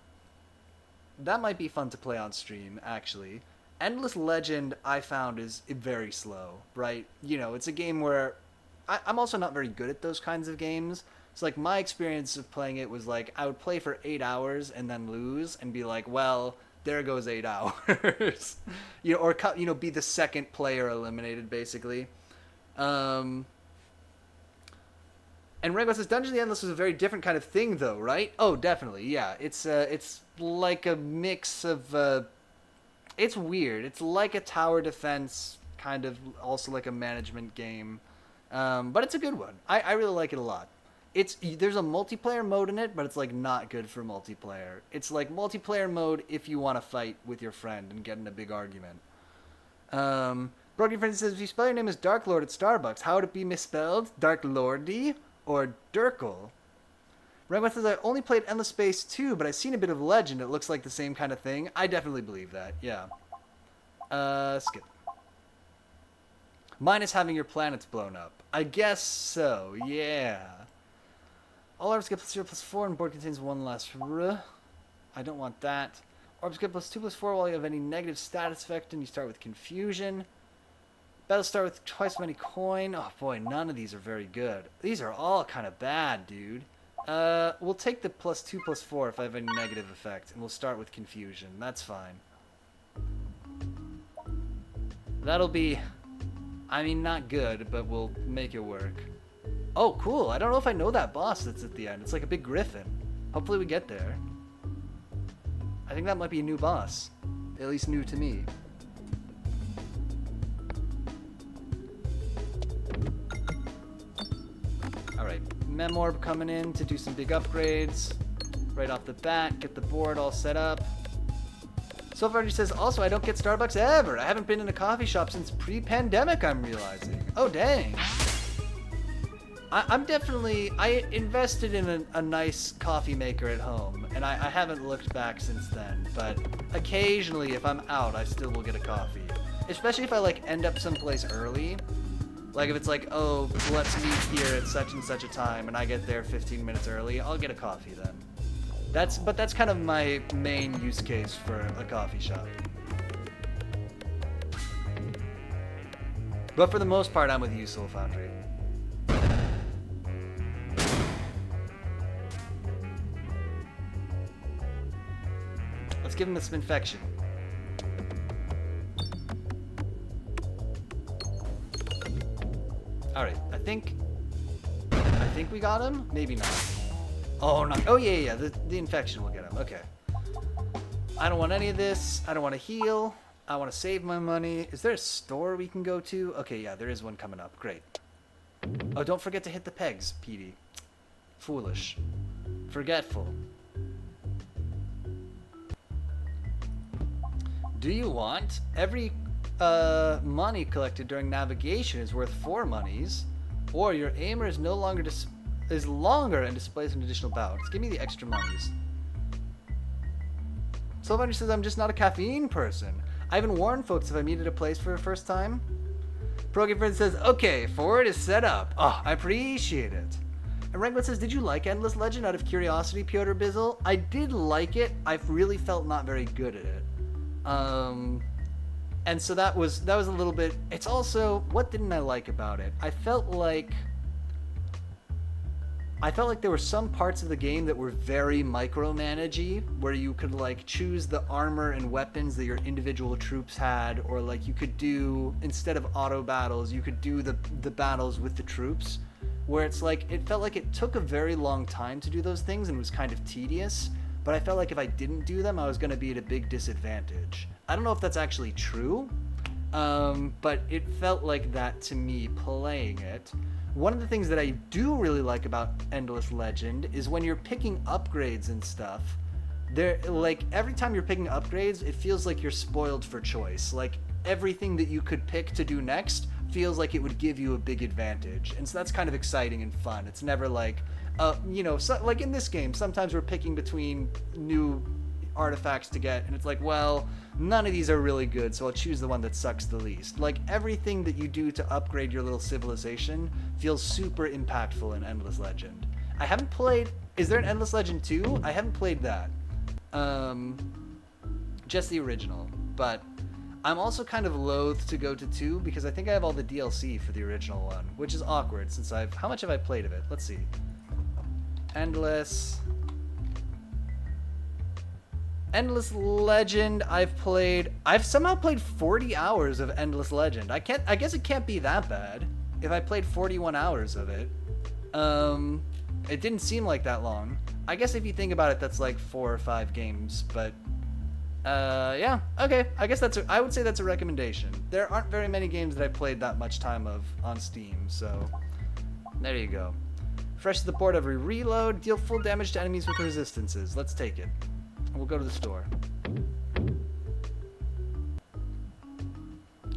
might be fun to play on stream, actually. Endless Legend, I found, is very slow, right? You know, it's a game where I'm also not very good at those kinds of games. So, like, my experience of playing it was, like, I would play for 8 hours and then lose and be like, well, there goes 8 hours. You know, or, you know, be the second player eliminated, basically. And Rango says, Dungeon of the Endless was a very different kind of thing, though, right? Oh, definitely, yeah. It's like a mix of... it's weird. It's like a tower defense, kind of also like a management game. But it's a good one. I really like it a lot. There's a multiplayer mode in it, but it's like not good for multiplayer. It's like multiplayer mode if you want to fight with your friend and get in a big argument. Broken Friend says, if you spell your name as Dark Lord at Starbucks, how would it be misspelled? Dark Lordy or Durkle? Rainbow says, I only played Endless Space 2, but I've seen a bit of Legend. It looks like the same kind of thing. I definitely believe that, yeah. Skip. Minus having your planets blown up. I guess so, yeah. All orbs get +0 +4 and board contains one less I don't want that. Orbs get +2 +4 while you have any negative status effect and you start with confusion. Battles start with twice as many coin. Oh boy, none of these are very good. These are all kind of bad, dude. We'll take the +2 +4 if I have any negative effect, and we'll start with confusion. That's fine. That'll be, I mean, not good, but we'll make it work. Oh, cool. I don't know if I know that boss that's at the end. It's like a big griffin. Hopefully we get there. I think that might be a new boss. At least new to me. Alright, Memorb coming in to do some big upgrades. Right off the bat, get the board all set up. Soulfinder says, also, I don't get Starbucks ever. I haven't been in a coffee shop since pre-pandemic, I'm realizing. Oh, dang. I invested in a nice coffee maker at home, and I haven't looked back since then, but occasionally, if I'm out, I still will get a coffee. Especially if I, like, end up someplace early. Like, if it's like, oh, let's meet here at such and such a time, and I get there 15 minutes early, I'll get a coffee then. But that's kind of my main use case for a coffee shop. But for the most part, I'm with you, Soul Foundry. Let's give him some infection. Alright, I think we got him? Maybe not. Oh, no. Oh, yeah, the infection will get him. Okay. I don't want any of this. I don't want to heal. I want to save my money. Is there a store we can go to? Okay, yeah, there is one coming up. Great. Oh, don't forget to hit the pegs, Petey. Foolish. Forgetful. Do you want? Every money collected during navigation is worth 4 monies, or your aimer is no longer is longer and displays an additional bounce. Give me the extra monies. Soulfinder says, I'm just not a caffeine person. I even warn folks if I meet at a place for the first time. Program Friend says, okay, forward is set up. Oh, I appreciate it. And Ranglet says, did you like Endless Legend out of curiosity, Piotr Bizzle? I did like it. I really felt not very good at it. And so that was a little bit, it's also, what didn't I like about it? I felt like there were some parts of the game that were very micromanagey, where you could like choose the armor and weapons that your individual troops had, or like you could do, instead of auto battles, you could do the battles with the troops, where it's like, it felt like it took a very long time to do those things and was kind of tedious, but I felt like if I didn't do them, I was going to be at a big disadvantage. I don't know if that's actually true, But it felt like that to me playing it. One of the things that I do really like about Endless Legend is when you're picking upgrades and stuff, there, like, every time you're picking upgrades, it feels like you're spoiled for choice. Like, everything that you could pick to do next feels like it would give you a big advantage. And so that's kind of exciting and fun. It's never like, like in this game, sometimes we're picking between new artifacts to get, and it's like, well, none of these are really good, so I'll choose the one that sucks the least. Like, everything that you do to upgrade your little civilization feels super impactful in Endless Legend. I haven't played... Is there an Endless Legend 2? I haven't played that. Just the original. But I'm also kind of loath to go to 2 because I think I have all the DLC for the original one, which is awkward since I've... How much have I played of it? Let's see. Endless Legend, I've somehow played 40 hours of Endless Legend. I guess it can't be that bad if I played 41 hours of it. It didn't seem like that long. I guess if you think about it, that's like 4 or 5 games, but yeah, okay. I guess I would say that's a recommendation. There aren't very many games that I've played that much time of on Steam, so there you go. Refresh the port every reload, deal full damage to enemies with resistances. Let's take it. We'll go to the store.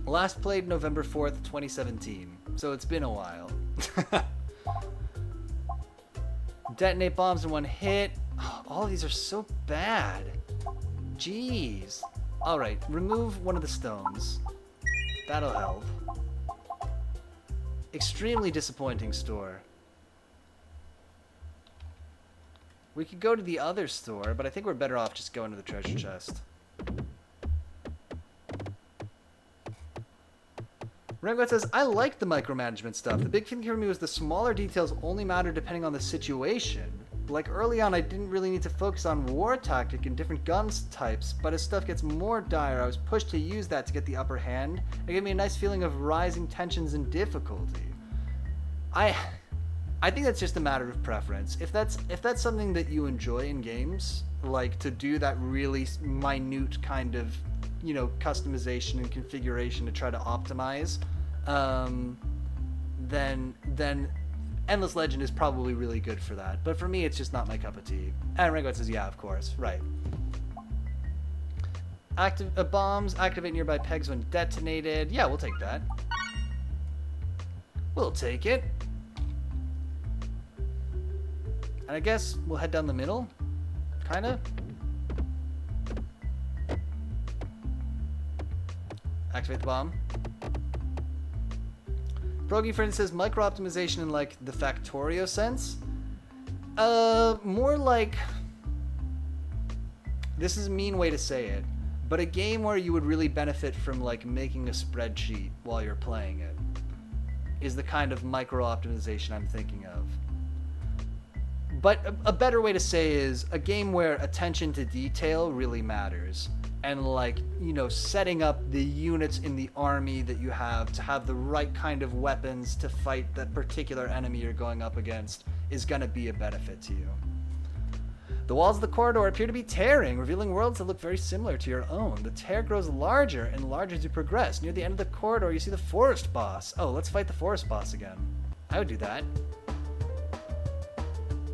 Last played November 4th, 2017. So it's been a while. Detonate bombs in one hit. Oh, all of these are so bad. Jeez. Alright, remove one of the stones. That'll help. Extremely disappointing store. We could go to the other store, but I think we're better off just going to the treasure chest. Rengot says, I like the micromanagement stuff. The big thing for me was the smaller details only matter depending on the situation. Like early on, I didn't really need to focus on war tactic and different guns types, but as stuff gets more dire, I was pushed to use that to get the upper hand. It gave me a nice feeling of rising tensions and difficulty. I think that's just a matter of preference. If that's something that you enjoy in games, like to do that really minute kind of, customization and configuration to try to optimize, then Endless Legend is probably really good for that. But for me, it's just not my cup of tea. And Rengot says, yeah, of course, right. Bombs activate nearby pegs when detonated. Yeah, we'll take that. We'll take it. And I guess we'll head down the middle, kinda. Activate the bomb. Brogy friend says micro-optimization in like the Factorio sense. More like, this is a mean way to say it, but a game where you would really benefit from like making a spreadsheet while you're playing it is the kind of micro-optimization I'm thinking of. But a better way to say is a game where attention to detail really matters. And like, setting up the units in the army that you have to have the right kind of weapons to fight that particular enemy you're going up against is going to be a benefit to you. The walls of the corridor appear to be tearing, revealing worlds that look very similar to your own. The tear grows larger and larger as you progress. Near the end of the corridor, you see the forest boss. Oh, let's fight the forest boss again. I would do that.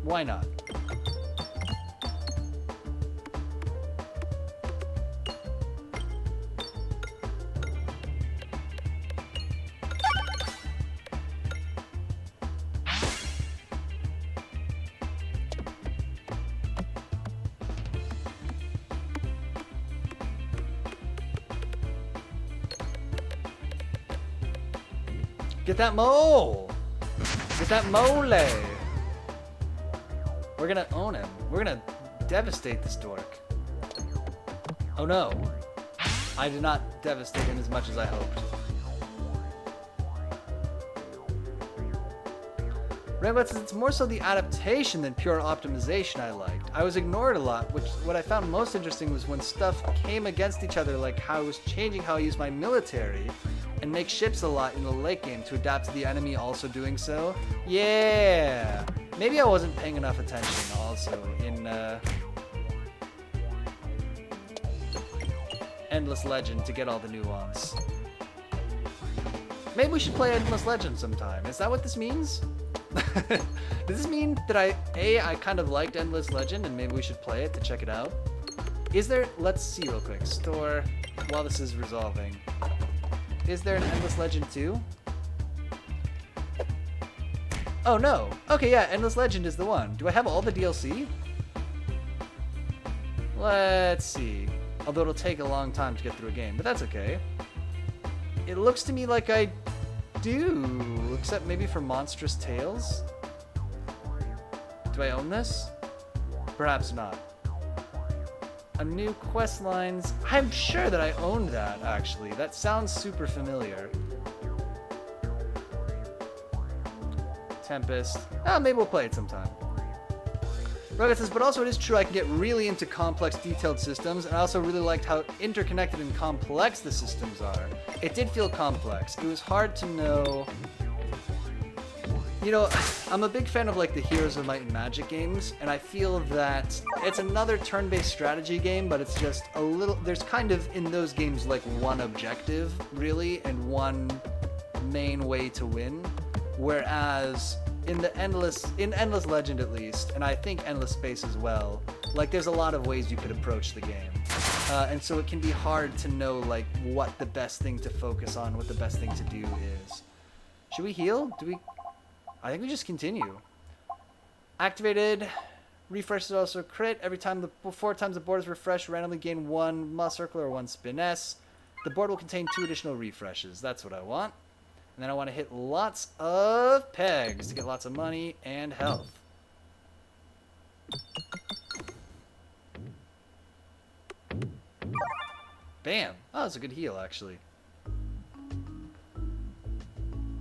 Why not? Get that mole! Get that mole! We're gonna own him. We're gonna devastate this dork. Oh no. I did not devastate him as much as I hoped. Rainbow says it's more so the adaptation than pure optimization I liked. I was ignored a lot, which what I found most interesting was when stuff came against each other, like how I was changing how I used my military and make ships a lot in the late game to adapt to the enemy also doing so. Yeah! Maybe I wasn't paying enough attention also in Endless Legend to get all the nuance. Maybe we should play Endless Legend sometime. Is that what this means? Does this mean that I kind of liked Endless Legend and maybe we should play it to check it out? Is there, let's see real quick, store, while this is resolving. Is there an Endless Legend 2? Oh no. Okay, yeah, Endless Legend is the one. Do I have all the DLC? Let's see. Although it'll take a long time to get through a game, but that's okay. It looks to me like I do, except maybe for Monstrous Tales. Do I own this? Perhaps not. A new quest lines. I'm sure that I owned that, actually. That sounds super familiar. Tempest. Oh, maybe we'll play it sometime. Rugged says, but also it is true I can get really into complex, detailed systems, and I also really liked how interconnected and complex the systems are. It did feel complex. It was hard to know... You know, I'm a big fan of like the Heroes of Might and Magic games, and I feel that it's another turn-based strategy game, but it's just a little... There's kind of, in those games, like one objective, really, and one main way to win. Whereas in Endless Legend at least, and I think Endless Space as well, like there's a lot of ways you could approach the game. And so it can be hard to know like what the best thing to focus on, what the best thing to do is. Should we heal? I think we just continue. Activated. Refresh is also crit. Every time 4 times the board is refreshed, randomly gain 1 mouse circle or 1 spin S. The board will contain 2 additional refreshes. That's what I want. And then I want to hit lots of pegs to get lots of money and health. Bam! Oh, that's a good heal, actually.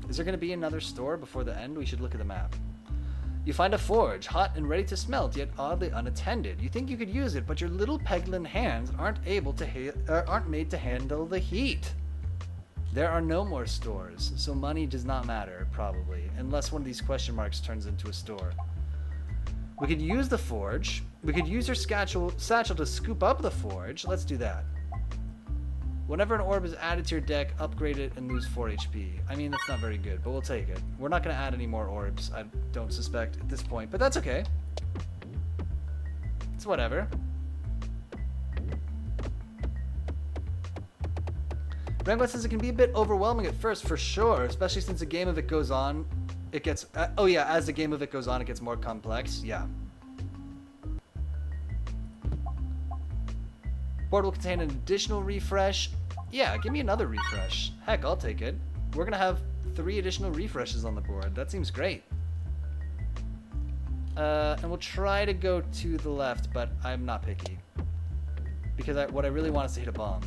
Is there going to be another store before the end? We should look at the map. You find a forge, hot and ready to smelt, yet oddly unattended. You think you could use it, but your little Peglin hands aren't made to handle the heat. There are no more stores, so money does not matter, probably, unless one of these question marks turns into a store. We could use the forge. We could use your satchel to scoop up the forge. Let's do that. Whenever an orb is added to your deck, upgrade it and lose 4 HP. I mean, that's not very good, but we'll take it. We're not going to add any more orbs, I don't suspect, at this point, but that's okay. It's whatever. Ranglet says it can be a bit overwhelming at first, for sure, especially since a game of it goes on, it gets... oh yeah, as the game of it goes on, it gets more complex, yeah. Board will contain an additional refresh. Yeah, give me another refresh. Heck, I'll take it. We're gonna have 3 additional refreshes on the board. That seems great. And we'll try to go to the left, but I'm not picky. Because what I really want is to hit a bomb.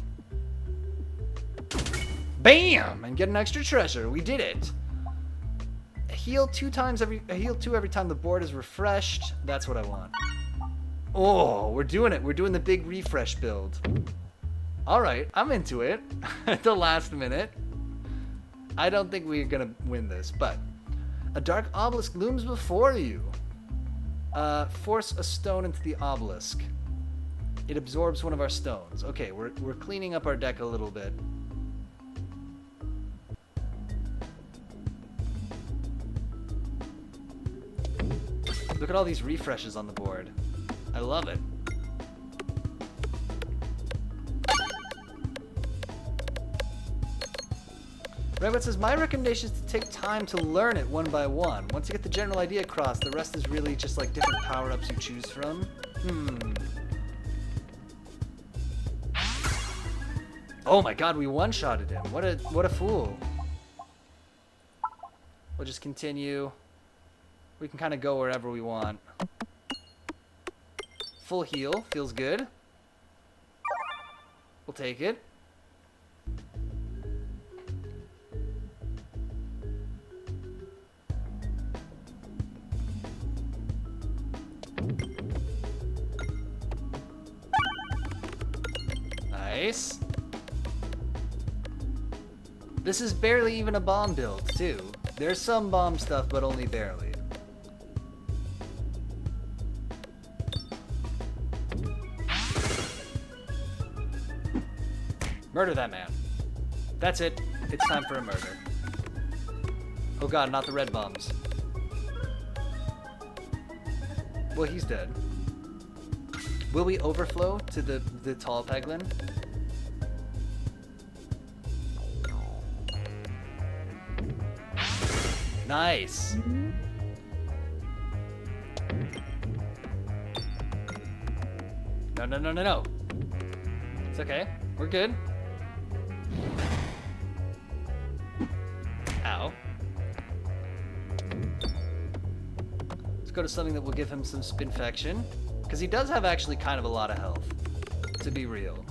Bam! And get an extra treasure. We did it. Heal 2 every time the board is refreshed. That's what I want. Oh, we're doing it. We're doing the big refresh build. All right, I'm into it. At the last minute. I don't think we're gonna win this, but a dark obelisk looms before you. Force a stone into the obelisk. It absorbs one of our stones. Okay, we're cleaning up our deck a little bit. Look at all these refreshes on the board. I love it. Rabbit says, my recommendation is to take time to learn it one by one. Once you get the general idea across, the rest is really just like different power-ups you choose from. Oh my god, we one-shotted him. What a fool. We'll just continue. We can kind of go wherever we want. Full heal. Feels good. We'll take it. Nice. This is barely even a bomb build, too. There's some bomb stuff, but only barely. Murder that man. That's it. It's time for a murder. Oh god, not the red bombs. Well, he's dead. Will we overflow to the tall Peglin? Nice. No, no, no, no, no. It's okay. We're good. Ow. Let's go to something that will give him some spinfection. Because he does have actually kind of a lot of health, to be real.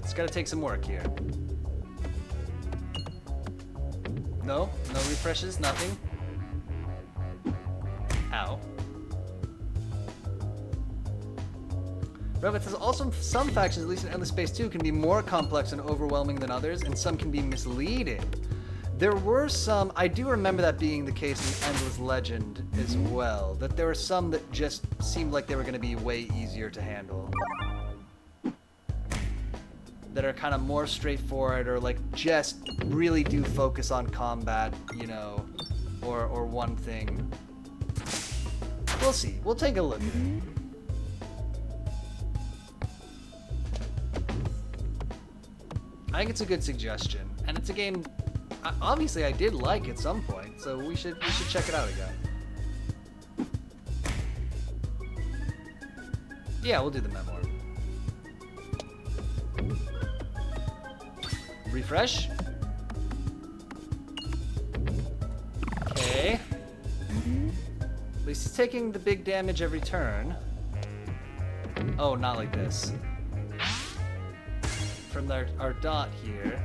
It's gotta take some work here. No, no refreshes, nothing. Ow. Remember, there's also some factions, at least in Endless Space 2, can be more complex and overwhelming than others, and some can be misleading. There were some, I do remember that being the case in Endless Legend as well, that there were some that just seemed like they were going to be way easier to handle. That are kind of more straightforward, or like just really do focus on combat, you know, or one thing. We'll see. We'll take a look at it. I think it's a good suggestion, and it's a game obviously I did like at some point, so we should check it out again. Yeah, we'll do the memoir. Refresh. Okay. At least he's taking the big damage every turn. Oh, not like this. From our dot here.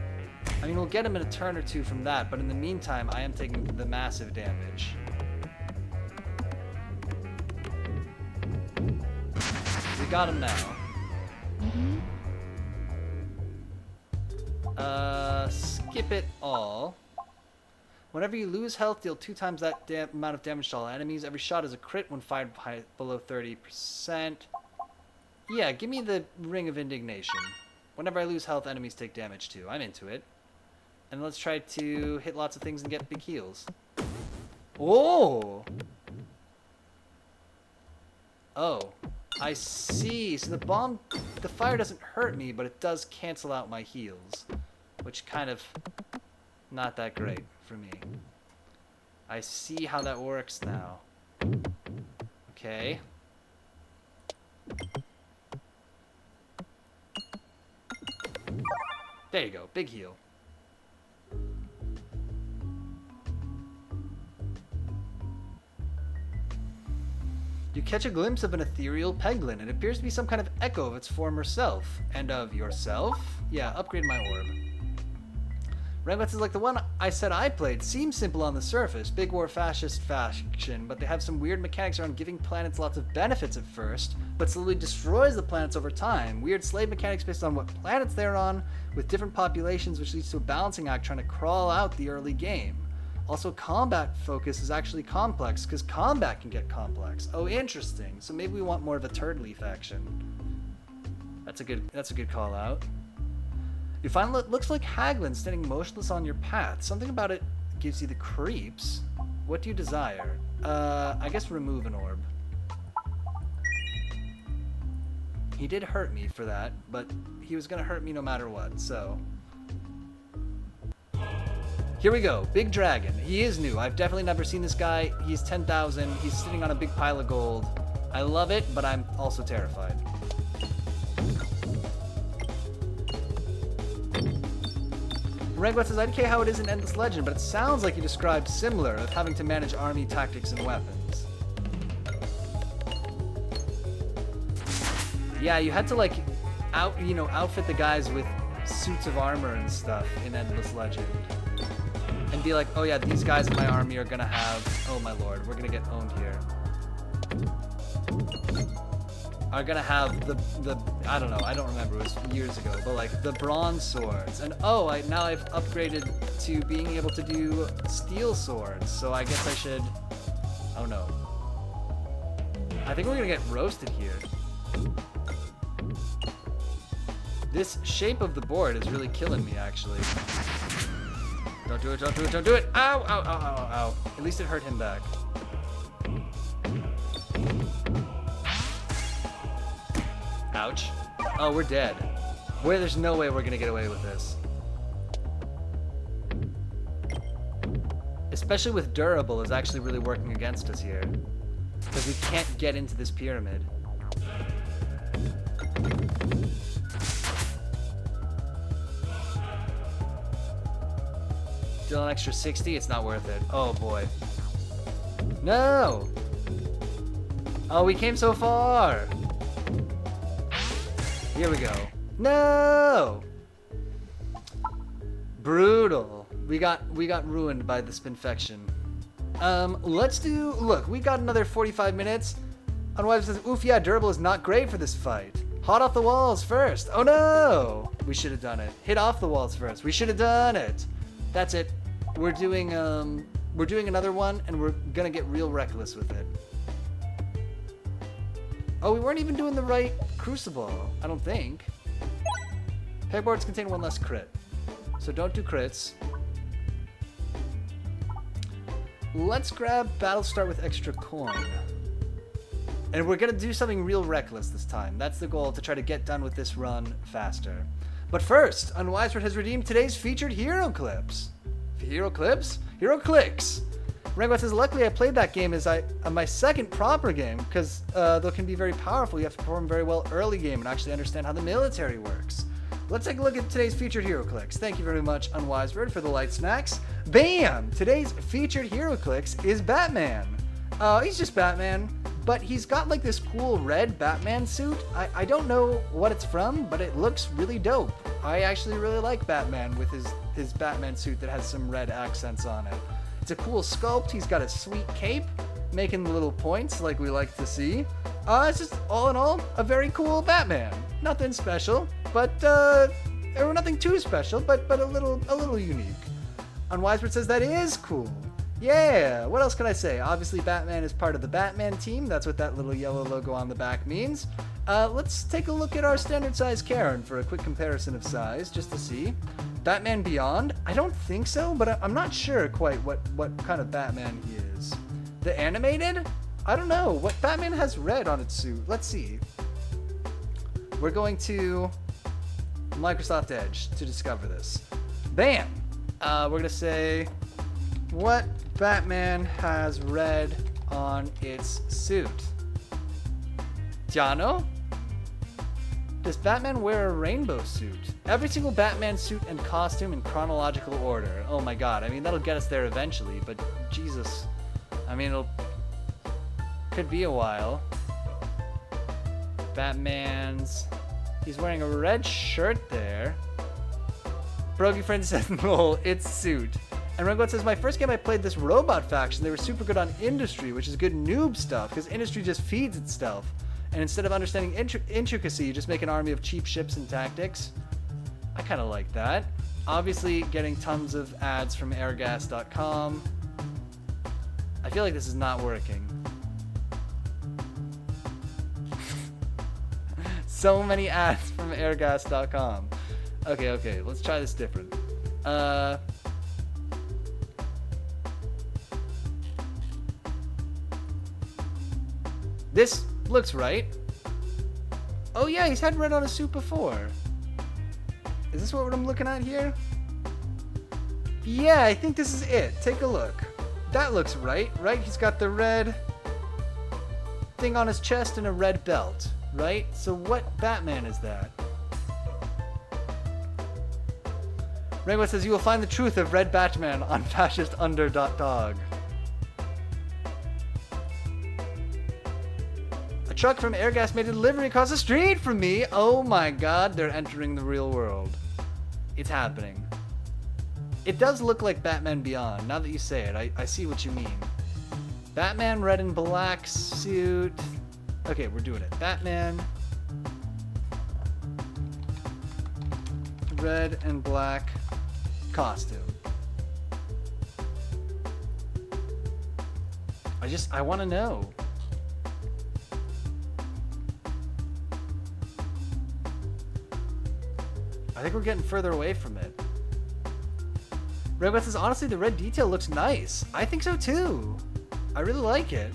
I mean, we'll get him in a turn or two from that, but in the meantime, I am taking the massive damage. We got him now. Skip it all. Whenever you lose health, deal 2 times that amount of damage to all enemies. Every shot is a crit when fired below 30%. Yeah, give me the Ring of Indignation. Whenever I lose health, enemies take damage too. I'm into it. And let's try to hit lots of things and get big heals. Oh! Oh, I see. So the fire doesn't hurt me, but it does cancel out my heals. Which kind of not that great for me. I see how that works now. Okay. There you go, big heal. You catch a glimpse of an ethereal Peglin. It appears to be some kind of echo of its former self. And of yourself? Yeah, upgrade my orb. Renglets is like the one I said I played. Seems simple on the surface. Big war fascist faction, but they have some weird mechanics around giving planets lots of benefits at first, but slowly destroys the planets over time. Weird slave mechanics based on what planets they're on, with different populations, which leads to a balancing act trying to crawl out the early game. Also, combat focus is actually complex, because combat can get complex. Oh, interesting. So maybe we want more of a turtly faction. That's a good call out. You find what looks like Haglin standing motionless on your path. Something about it gives you the creeps. What do you desire? I guess remove an orb. He did hurt me for that, but he was gonna hurt me no matter what, so. Here we go, Big Dragon. He is new. I've definitely never seen this guy. He's 10,000. He's sitting on a big pile of gold. I love it, but I'm also terrified. Reglet says, IDK how it is in Endless Legend, but it sounds like you described similar of having to manage army tactics and weapons. Yeah, you had to like outfit the guys with suits of armor and stuff in Endless Legend. And be like, oh yeah, these guys in my army are gonna have, oh my lord, we're gonna get owned here. Are gonna have the I don't know, I don't remember, it was years ago, but like the bronze swords. And oh, now I've upgraded to being able to do steel swords, so I guess I should, oh no. I think we're gonna get roasted here. This shape of the board is really killing me, actually. Don't do it, don't do it, don't do it! Ow, ow, ow, ow, ow. At least it hurt him back. Ouch. Oh, we're dead. There's no way we're gonna get away with this. Especially with durable is actually really working against us here. Because we can't get into this pyramid. Still an extra 60, it's not worth it. Oh boy. No! Oh, we came so far! Here we go. No! Brutal. We got ruined by the spinfection. Look, we got another 45 minutes. Unwise says, oof, yeah, durable is not great for this fight. Hot off the walls first. Oh no! We should have done it. Hit off the walls first. We should have done it. That's it. We're doing another one, and we're gonna get real reckless with it. Oh, we weren't even doing the right crucible, I don't think. Pegboards contain one less crit, so don't do crits. Let's grab Battle Start with extra coin. And we're gonna do something real reckless this time. That's the goal, to try to get done with this run faster. But first, Unwiseword has redeemed today's featured hero clips. Hero clips? Hero clicks! Rangwat says, luckily I played that game as my second proper game, because though it can be very powerful, you have to perform very well early game and actually understand how the military works. Let's take a look at today's featured hero clicks. Thank you very much, Unwiseword, for the light snacks. Bam! Today's featured hero clicks is Batman. He's just Batman, but he's got like this cool red Batman suit. I don't know what it's from, but it looks really dope. I actually really like Batman with his Batman suit that has some red accents on it. It's a cool sculpt. He's got a sweet cape, making the little points like we like to see. It's just, all in all, a very cool Batman. Nothing special, but, or nothing too special, but a little unique. Unwiseword says that is cool. Yeah, what else can I say? Obviously, Batman is part of the Batman team. That's what that little yellow logo on the back means. Let's take a look at our standard size Karen for a quick comparison of size, just to see. Batman Beyond? I don't think so, but I'm not sure quite what kind of Batman he is. The animated? I don't know. What Batman has red on its suit? Let's see. We're going to Microsoft Edge to discover this. Bam! We're going to say, what Batman has red on its suit? Giano? Does Batman wear a rainbow suit? Every single Batman suit and costume in chronological order. Oh my god, I mean, that'll get us there eventually, but Jesus. I mean, could be a while. Batman's... He's wearing a red shirt there. Brogy Friend says, lol, it's suit. And Rengot says, my first game I played this robot faction, they were super good on Industry, which is good noob stuff, because Industry just feeds itself. And instead of understanding intricacy, you just make an army of cheap ships and tactics. I kind of like that. Obviously, getting tons of ads from airgas.com. I feel like this is not working. So many ads from airgas.com. Okay, let's try this different. This looks right. Oh yeah, he's had red on his suit before. Is this what I'm looking at here? Yeah, I think this is it. Take a look. That looks right? He's got the red thing on his chest and a red belt, right? So what Batman is that? Rainbow says, you will find the truth of Red Batman on fascistunder.dog. A truck from Airgas made a delivery across the street from me. Oh my god, they're entering the real world. It's happening. It does look like Batman Beyond. Now that you say it, I see what you mean. Batman red and black suit. Okay, we're doing it. Batman red and black costume. I want to know. I think we're getting further away from it. Redwest says, honestly, the red detail looks nice. I think so too. I really like it.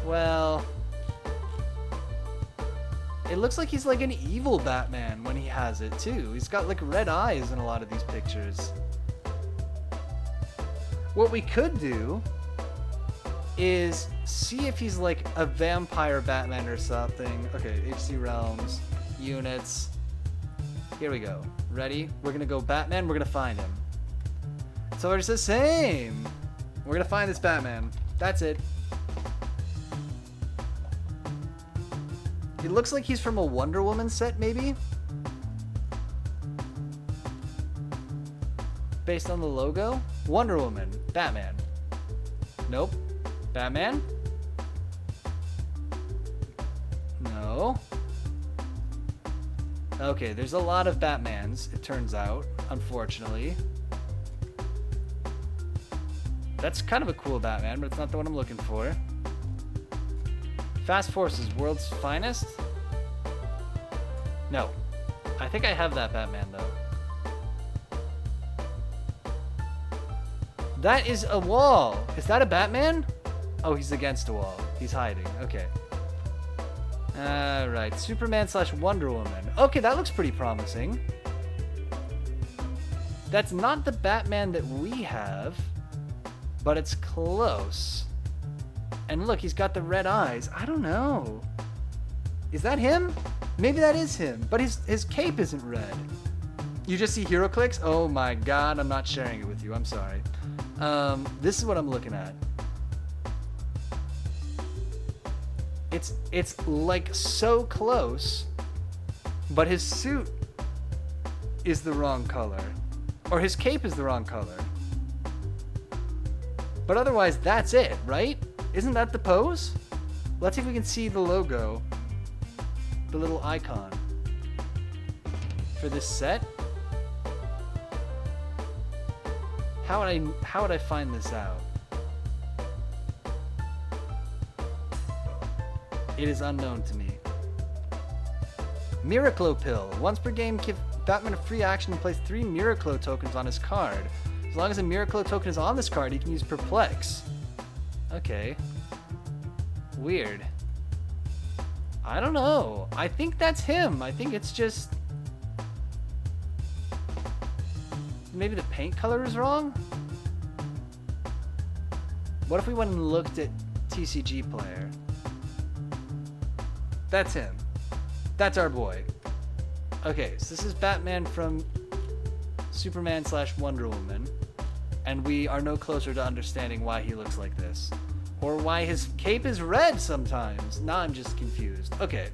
Well, it looks like he's like an evil Batman when he has it too. He's got like red eyes in a lot of these pictures. What we could do is see if he's like a vampire Batman or something. Okay, HC Realms, units. Here we go. Ready? We're gonna go Batman, we're gonna find him. So it says same. We're gonna find this Batman. That's it. It looks like he's from a Wonder Woman set, maybe? Based on the logo? Wonder Woman. Batman. Nope. Batman? No. Okay, there's a lot of Batmans, it turns out, unfortunately. That's kind of a cool Batman, but it's not the one I'm looking for. Fast Forces, World's Finest? No. I think I have that Batman, though. That is a wall. Is that a Batman? Oh, he's against a wall. He's hiding. Okay. Alright. Superman / Wonder Woman. Okay, that looks pretty promising. That's not the Batman that we have, but it's close. And look, he's got the red eyes. I don't know. Is that him? Maybe that is him, but his cape isn't red. You just see HeroClix? Oh my god, I'm not sharing it with you. I'm sorry. This is what I'm looking at. It's like so close, but his suit is the wrong color. Or his cape is the wrong color. But otherwise, that's it, right? Isn't that the pose? Let's see if we can see the logo. The little icon. For this set. How would I find this out? It is unknown to me. Miraclo Pill. Once per game, give Batman a free action and place 3 Miraclo tokens on his card. As long as a Miraclo token is on this card, he can use Perplex. Okay. Weird. I don't know. I think that's him. I think it's just... maybe the paint color is wrong? What if we went and looked at TCG Player? That's him. That's our boy. Okay, so this is Batman from Superman / Wonder Woman, and we are no closer to understanding why he looks like this. Or why his cape is red sometimes. Now I'm just confused. Okay.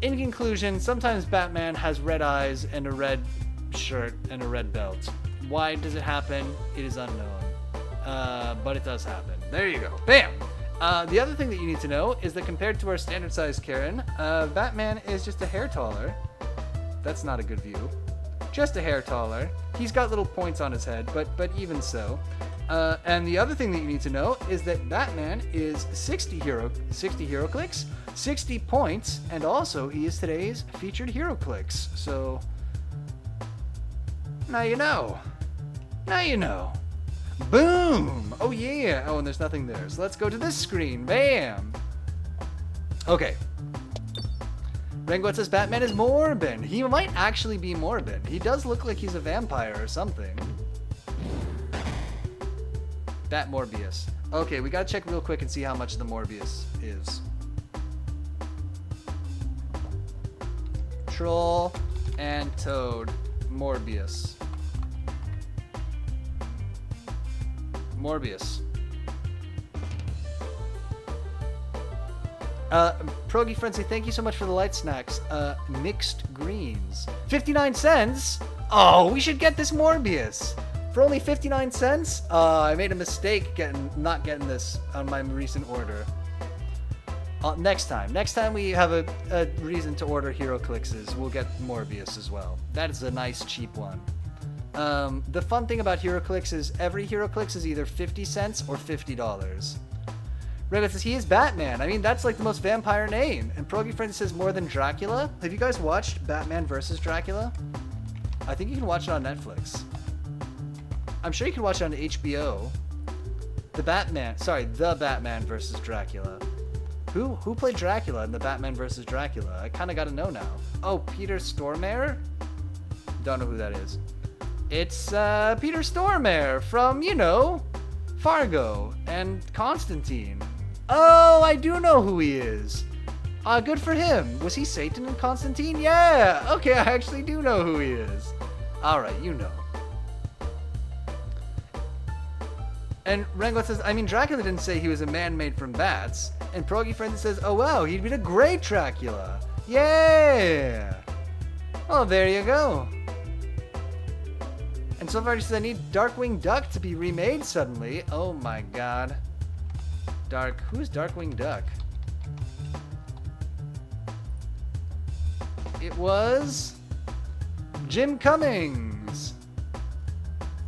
In conclusion, sometimes Batman has red eyes and a red shirt and a red belt. Why does it happen? It is unknown. But it does happen. There you go. Bam! The other thing that you need to know is that compared to our standard size Karen, Batman is just a hair taller. That's not a good view. Just a hair taller. He's got little points on his head, but even so. And the other thing that you need to know is that Batman is 60 HeroClix, 60 points, and also he is today's featured HeroClix. So now you know. Now you know. Boom! Oh yeah! Oh, and there's nothing there. So let's go to this screen. Bam! Okay. Rengot says Batman is Morbin. He might actually be Morbin. He does look like he's a vampire or something. Bat Morbius. Okay, we gotta check real quick and see how much the Morbius is. Troll and Toad. Morbius. Morbius. Progy Frenzy, thank you so much for the light snacks. Mixed greens. 59 cents? Oh, we should get this Morbius. For only 59 cents? I made a mistake not getting this on my recent order. Next time we have a reason to order HeroClixes, we'll get Morbius as well. That is a nice cheap one. The fun thing about HeroClix is every HeroClix is either 50 cents or $50. Rabbit says he is Batman. I mean, that's like the most vampire name. And Progy Friend says more than Dracula. Have you guys watched Batman versus Dracula? I think you can watch it on Netflix. I'm sure you can watch it on HBO. The Batman versus Dracula. Who played Dracula in the Batman versus Dracula? I kind of got to know now. Oh, Peter Stormare? Don't know who that is. It's Peter Stormare from, you know, Fargo and Constantine. Oh, I do know who he is. Good for him. Was he Satan in Constantine? Yeah. Okay, I actually do know who he is. All right, you know. And Rango says, I mean, Dracula didn't say he was a man made from bats. And Progy Friend says, oh wow, he'd be a great Dracula. Yeah. Oh, there you go. And so far he says, I need Darkwing Duck to be remade suddenly. Oh my god. Who's Darkwing Duck? It was Jim Cummings,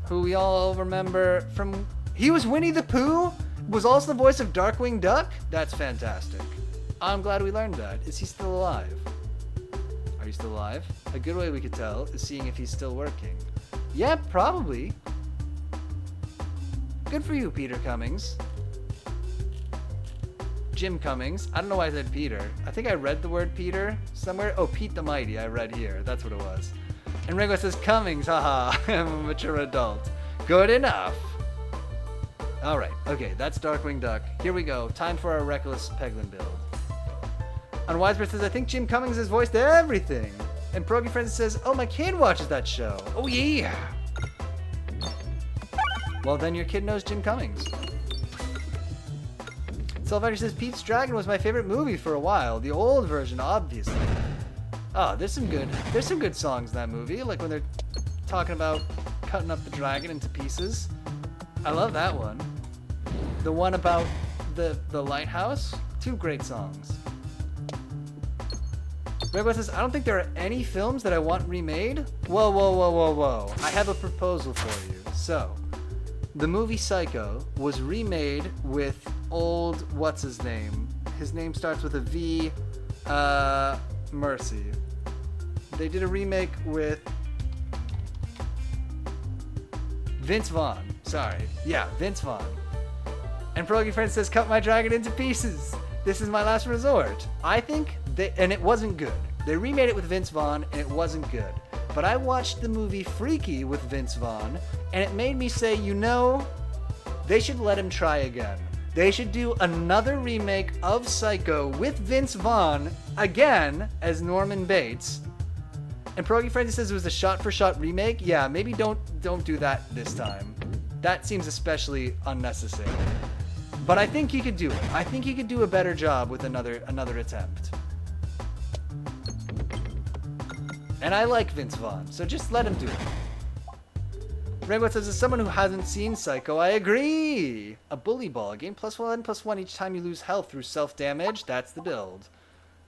who we all remember from... He was Winnie the Pooh? Was also the voice of Darkwing Duck? That's fantastic. I'm glad we learned that. Is he still alive? Are you still alive? A good way we could tell is seeing if he's still working. Yeah, probably. Good for you, Peter Cummings. Jim Cummings. I don't know why I said Peter. I think I read the word Peter somewhere. Oh, Pete the Mighty. I read here. That's what it was. And Ringo says, Cummings, haha. I'm a mature adult. Good enough. Alright, okay, that's Darkwing Duck. Here we go. Time for our reckless Peglin build. And Wisebird says, I think Jim Cummings has voiced everything. And Progy Friend says, oh, my kid watches that show. Oh, yeah. Well, then your kid knows Jim Cummings. Selfighter says, Pete's Dragon was my favorite movie for a while. The old version, obviously. Oh, there's some good songs in that movie. Like when they're talking about cutting up the dragon into pieces. I love that one. The one about the lighthouse. 2 great songs. Red says, I don't think there are any films that I want remade. Whoa. I have a proposal for you. So, the movie Psycho was remade with old, what's his name? His name starts with a V, Mercy. They did a remake with Vince Vaughn. Sorry. Yeah, Vince Vaughn. And Progy Friend says, cut my dragon into pieces. This is my last resort. I think and it wasn't good. They remade it with Vince Vaughn and it wasn't good. But I watched the movie Freaky with Vince Vaughn and it made me say, you know, they should let him try again. They should do another remake of Psycho with Vince Vaughn again as Norman Bates. And Progy Frenzy says it was a shot-for-shot remake. Yeah, maybe don't do that this time. That seems especially unnecessary. But I think he could do it. I think he could do a better job with another attempt. And I like Vince Vaughn, so just let him do it. Rainbow says, as someone who hasn't seen Psycho, I agree. A bully ball. Gain +1/+1 each time you lose health through self-damage. That's the build.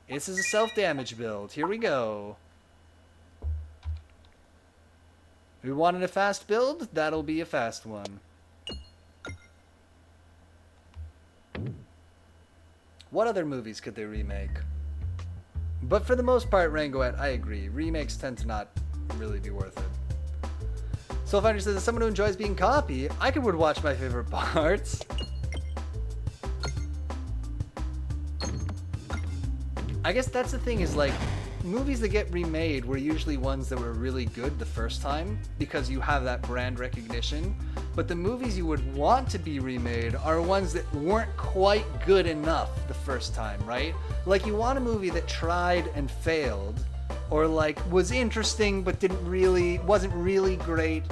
This is a self-damage build. Here we go. We wanted a fast build? That'll be a fast one. What other movies could they remake? But for the most part, Rangoet, I agree. Remakes tend to not really be worth it. Soulfinder says, as someone who enjoys being copy, I would watch my favorite parts. I guess that's the thing is like, movies that get remade were usually ones that were really good the first time because you have that brand recognition. But the movies you would want to be remade are ones that weren't quite good enough the first time, right? Like you want a movie that tried and failed, or like was interesting but wasn't really great.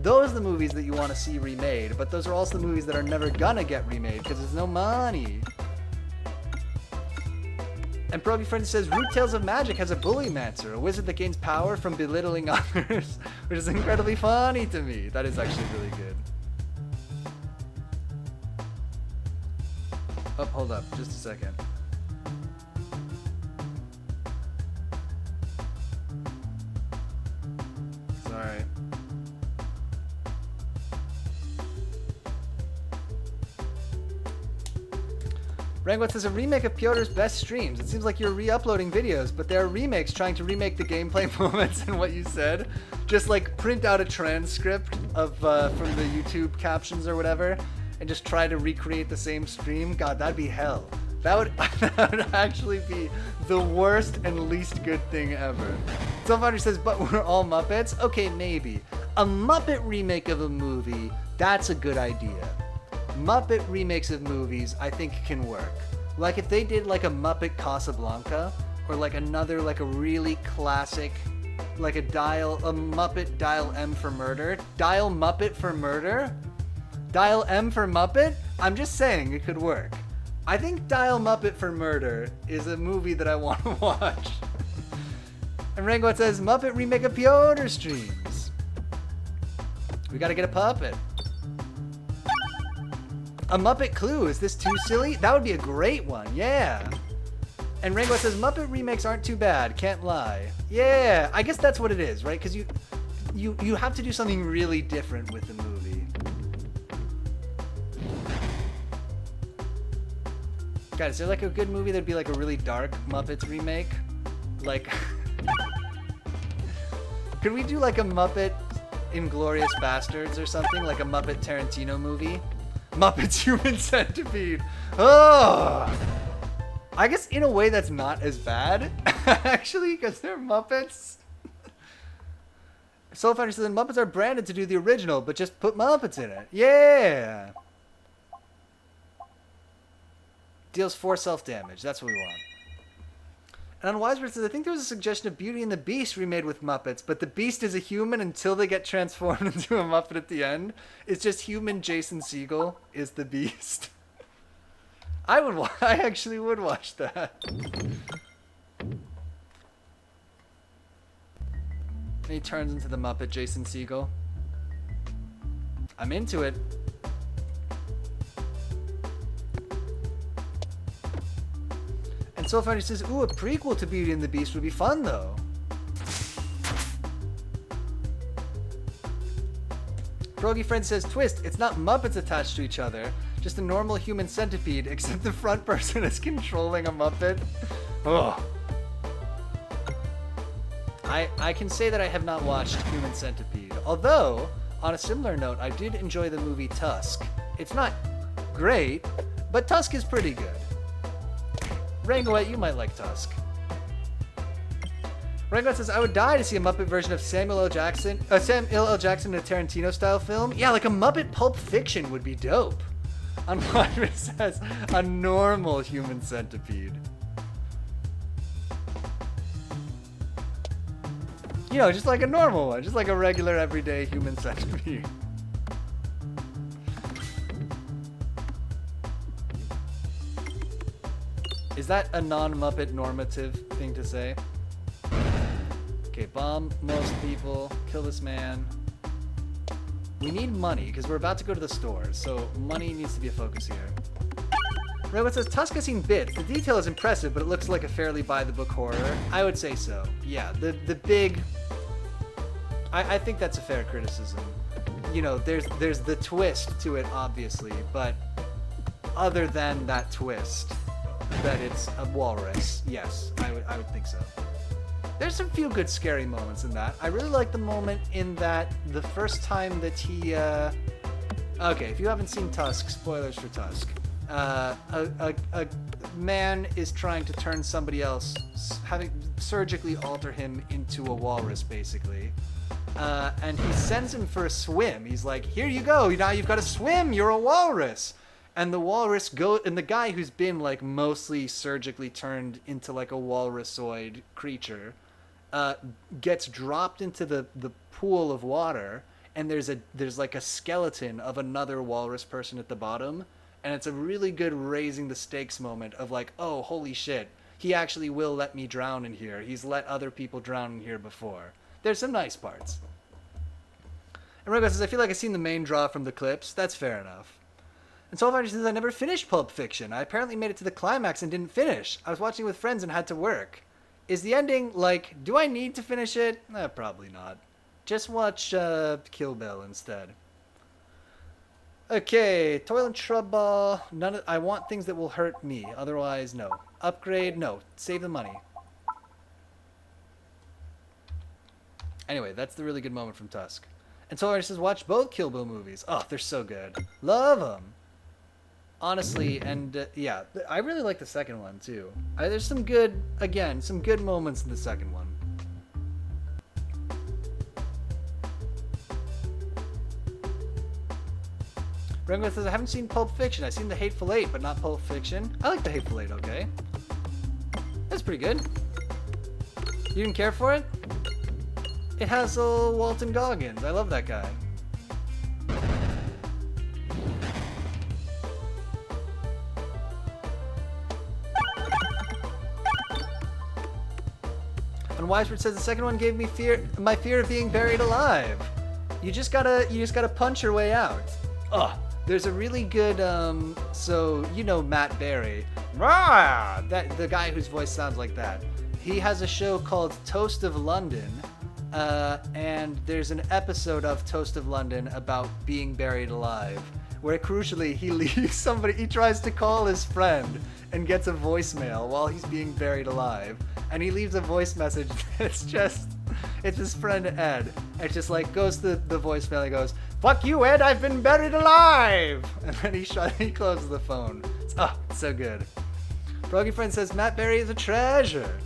Those are the movies that you want to see remade, but those are also the movies that are never gonna get remade because there's no money. And Proby Friend says, Root Tales of Magic has a Bullymancer, a wizard that gains power from belittling others, which is incredibly funny to me. That is actually really good. Oh, hold up, just a second. Sorry. Rangwat says a remake of Pyotr's best streams. It seems like you're re-uploading videos, but there are remakes trying to remake the gameplay moments and what you said. Just like print out a transcript of from the YouTube captions or whatever, and just try to recreate the same stream. God, that'd be hell. That would actually be the worst and least good thing ever. Soulfinder says, but we're all Muppets? Okay, maybe. A Muppet remake of a movie, that's a good idea. Muppet remakes of movies, I think, can work. Like if they did like a Muppet Casablanca, or like another, like a really classic, like a Muppet Dial M for Murder. Dial Muppet for Murder? Dial M for Muppet? I'm just saying it could work. I think Dial Muppet for Murder is a movie that I want to watch. And Rangot says, Muppet remake of Piotr streams. We gotta get a puppet. A Muppet Clue, is this too silly? That would be a great one, yeah. And Rango says, Muppet remakes aren't too bad, can't lie. Yeah, I guess that's what it is, right? Because you have to do something really different with the movie. God, is there like a good movie that'd be like a really dark Muppets remake? Like, could we do like a Muppet Inglourious Bastards or something? Like a Muppet Tarantino movie? Muppets Human Centipede. Oh! I guess in a way that's not as bad, actually, because they're Muppets. Soulfinder says Muppets are branded to do the original, but just put Muppets in it. Yeah! Deals 4 self-damage. That's what we want. And Unwisebird says, I think there was a suggestion of Beauty and the Beast remade with Muppets, but the Beast is a human until they get transformed into a Muppet at the end. It's just human Jason Segel is the Beast. I actually would watch that. And he turns into the Muppet Jason Segel. I'm into it. And Soulfinder says, ooh, a prequel to Beauty and the Beast would be fun, though. Pierogi Friend says, twist, it's not Muppets attached to each other, just a normal human centipede, except the front person is controlling a Muppet. Ugh. I can say that I have not watched Human Centipede. Although, on a similar note, I did enjoy the movie Tusk. It's not great, but Tusk is pretty good. Rangoet, you might like Tusk. Rangoet says, I would die to see a Muppet version of Samuel L. Jackson in a Tarantino-style film. Yeah, like a Muppet Pulp Fiction would be dope. Unwatcher says, a normal human centipede. You know, just like a normal one. Just like a regular, everyday human centipede. Is that a non-Muppet normative thing to say? Okay, bomb most people, kill this man. We need money, because we're about to go to the store, so money needs to be a focus here. Redwood says, Tusk has seen bits. The detail is impressive, but it looks like a fairly by-the-book horror. I would say so. Yeah, the big... I think that's a fair criticism. You know, there's the twist to it, obviously, but other than that twist... that it's a walrus. Yes, I would think so. There's some few good scary moments in that. I really like the moment in that the first time that he okay, if you haven't seen Tusk, spoilers for Tusk. A man is trying to turn somebody else, surgically alter him into a walrus, basically. And he sends him for a swim. He's like, here you go, now you've got to swim, you're a walrus. And the walrus and the guy who's been like mostly surgically turned into like a walrusoid creature, gets dropped into the pool of water, and there's like a skeleton of another walrus person at the bottom, and it's a really good raising the stakes moment of like, oh, holy shit, he actually will let me drown in here. He's let other people drown in here before. There's some nice parts. And Rogo says, I feel like I've seen the main draw from the clips. That's fair enough. And Soulfinder says, I never finished Pulp Fiction. I apparently made it to the climax and didn't finish. I was watching with friends and had to work. Is the ending, like, do I need to finish it? Probably not. Just watch Kill Bill instead. Okay, toilet trouble. None of, I want things that will hurt me. Otherwise, no. Upgrade, no. Save the money. Anyway, that's the really good moment from Tusk. And so says, watch both Kill Bill movies. Oh, they're so good. Love them. Honestly, and yeah, I really like the second one too. There's some good, again, some good moments in the second one. Rengo says, I haven't seen Pulp Fiction. I've seen The Hateful Eight, but not Pulp Fiction. I like The Hateful Eight, okay. That's pretty good. You didn't care for it? It has Walton Goggins. I love that guy. And Wiseford says the second one gave me my fear of being buried alive. You just gotta punch your way out. Ugh. There's a really good so you know Matt Berry. Rah! That the guy whose voice sounds like that. He has a show called Toast of London. And there's an episode of Toast of London about being buried alive, where crucially he leaves somebody, he tries to call his friend and gets a voicemail while he's being buried alive, and he leaves a voice message that's just, it's his friend Ed, and it just like goes to the voicemail and goes, "Fuck you, Ed, I've been buried alive!" And then he closes the phone. It's so good. Froggy Friend says, Matt Berry is a treasure.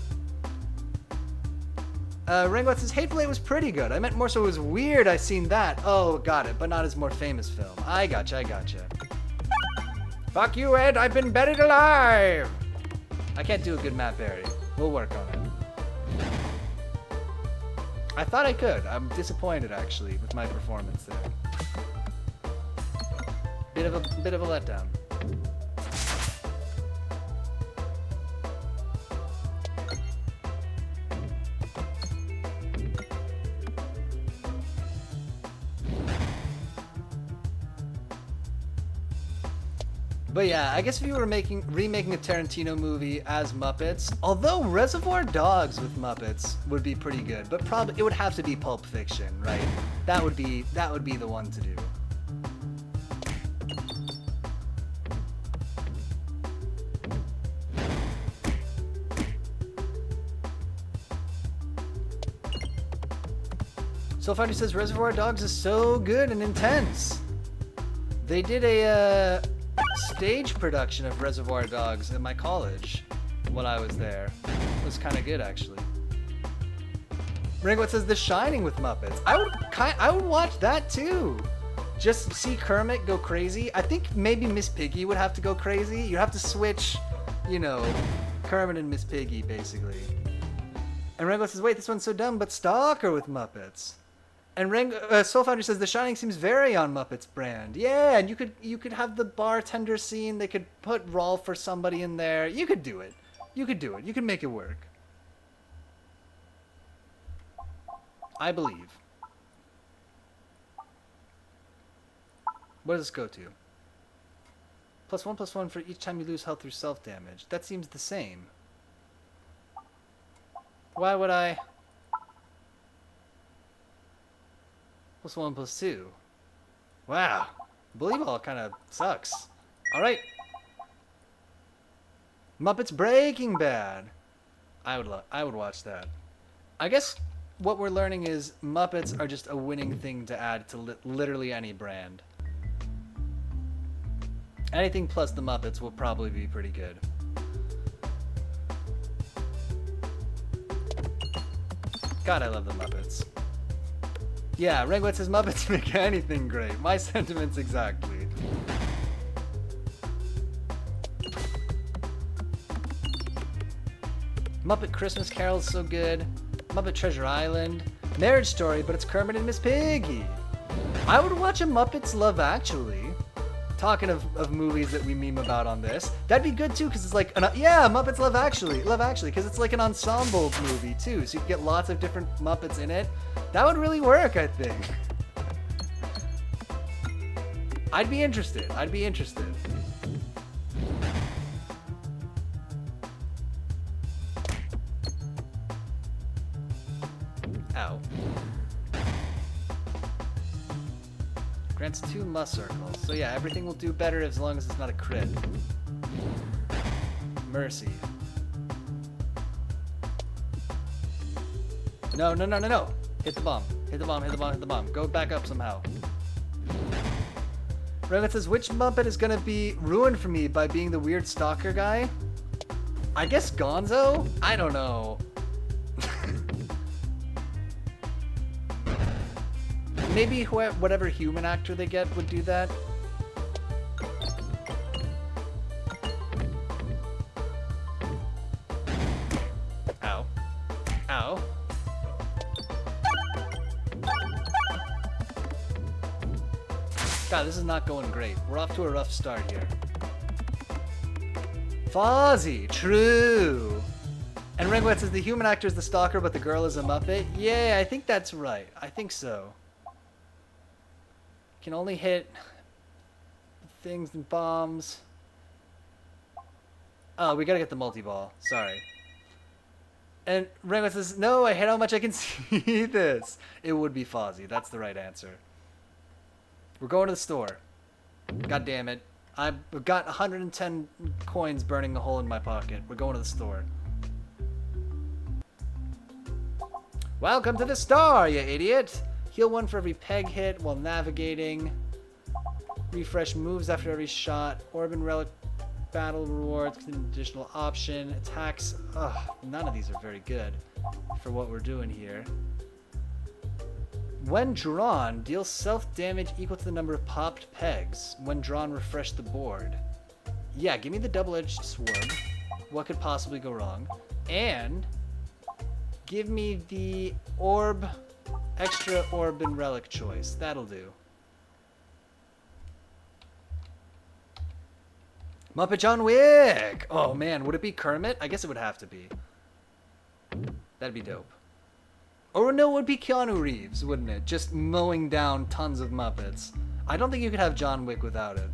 Ringwat says, Hateful Eight was pretty good. I meant more so it was weird I seen that. Oh, got it, but not his more famous film. I gotcha. Fuck you, Ed, I've been buried alive! I can't do a good Matt Berry. We'll work on it. I thought I could. I'm disappointed, actually, with my performance there. Bit of a letdown. But yeah, I guess if you were remaking a Tarantino movie as Muppets, although Reservoir Dogs with Muppets would be pretty good, but probably it would have to be Pulp Fiction, right? That would be the one to do. Soulfinder says Reservoir Dogs is so good and intense. They did a stage production of Reservoir Dogs at my college when I was there. It was kind of good, actually. Ringwood says The Shining with Muppets. I would watch that too. Just see Kermit go crazy. I think maybe Miss Piggy would have to go crazy. You have to switch, you know, Kermit and Miss Piggy basically. And Ringwood says, wait, this one's so dumb, but Stalker with Muppets. And Soulfinder says The Shining seems very on Muppets brand. Yeah, and you could have the bartender scene. They could put Rolf or somebody in there. You could do it. You could do it. You could make it work. I believe. What does this go to? +1/+1 for each time you lose health through self-damage. That seems the same. Why would I... +1/+2. Wow. Bully Ball kind of sucks. Alright. Muppets Breaking Bad. I would watch that. I guess what we're learning is Muppets are just a winning thing to add to literally any brand. Anything plus the Muppets will probably be pretty good. God, I love the Muppets. Yeah, Rengwet says Muppets make anything great. My sentiments exactly. Muppet Christmas Carol is so good. Muppet Treasure Island. Marriage Story, but it's Kermit and Miss Piggy. I would watch a Muppets Love Actually. Talking of movies that we meme about on this. That'd be good too, because it's like, yeah, Muppets Love Actually, because it's like an ensemble movie too, so you can get lots of different Muppets in it. That would really work, I think. I'd be interested. Ow. Grants 2 must circles. So yeah, everything will do better as long as it's not a crit. Mercy. No, no, no, no, no. Hit the bomb. Hit the bomb, hit the bomb, hit the bomb. Go back up somehow. Revan says, which Muppet is gonna be ruined for me by being the weird stalker guy? I guess Gonzo? I don't know. Maybe whatever human actor they get would do that. Ow. Ow. God, this is not going great. We're off to a rough start here. Fozzie, true. And Ringwet says the human actor is the stalker, but the girl is a Muppet. Yeah, I think that's right. I think so. Can only hit things and bombs. Oh, we gotta get the multi-ball. Sorry. And Ringwet says, no, I hate how much I can see this. It would be Fozzie. That's the right answer. We're going to the store. God damn it. I've got 110 coins burning a hole in my pocket. We're going to the store. Welcome to the store, you idiot. Heal 1 for every peg hit while navigating. Refresh moves after every shot. Orb and relic battle rewards. An additional option. Attacks. Ugh, none of these are very good for what we're doing here. When drawn, deals self-damage equal to the number of popped pegs. When drawn, refresh the board. Yeah, give me the double-edged sword. What could possibly go wrong? And give me the orb, extra orb and relic choice. That'll do. Muppet John Wick! Oh man, would it be Kermit? I guess it would have to be. That'd be dope. Or no, it would be Keanu Reeves, wouldn't it? Just mowing down tons of Muppets. I don't think you could have John Wick without it.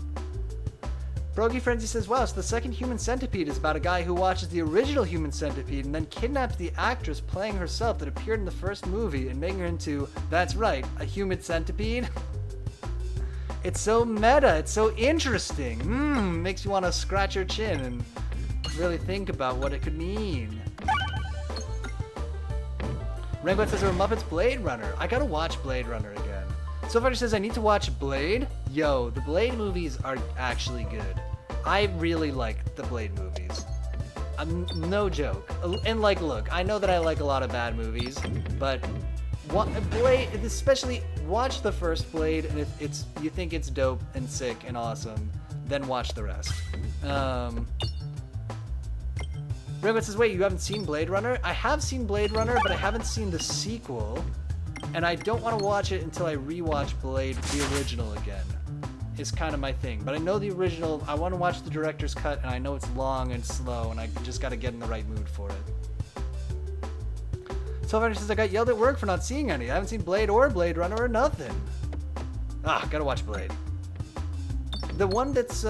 Brogy Frenzy says, wow, so the second Human Centipede is about a guy who watches the original Human Centipede and then kidnaps the actress playing herself that appeared in the first movie and making her into, that's right, a human centipede? It's so meta, it's so interesting. Makes you want to scratch your chin and really think about what it could mean. Renguet says, are Muppets Blade Runner? I gotta watch Blade Runner again. So far, he says, I need to watch Blade. Yo, the Blade movies are actually good. I really like the Blade movies. No joke. And like, look, I know that I like a lot of bad movies, but Blade, especially watch the first Blade, and if you think it's dope and sick and awesome, then watch the rest. Renguet says, wait, you haven't seen Blade Runner? I have seen Blade Runner, but I haven't seen the sequel. And I don't want to watch it until I rewatch Blade, the original again. Is kind of my thing. But I know the original, I want to watch the director's cut, and I know it's long and slow, and I just got to get in the right mood for it. Sylvester says, I got yelled at work for not seeing any. I haven't seen Blade or Blade Runner or nothing. Ah, gotta watch Blade. The one that's,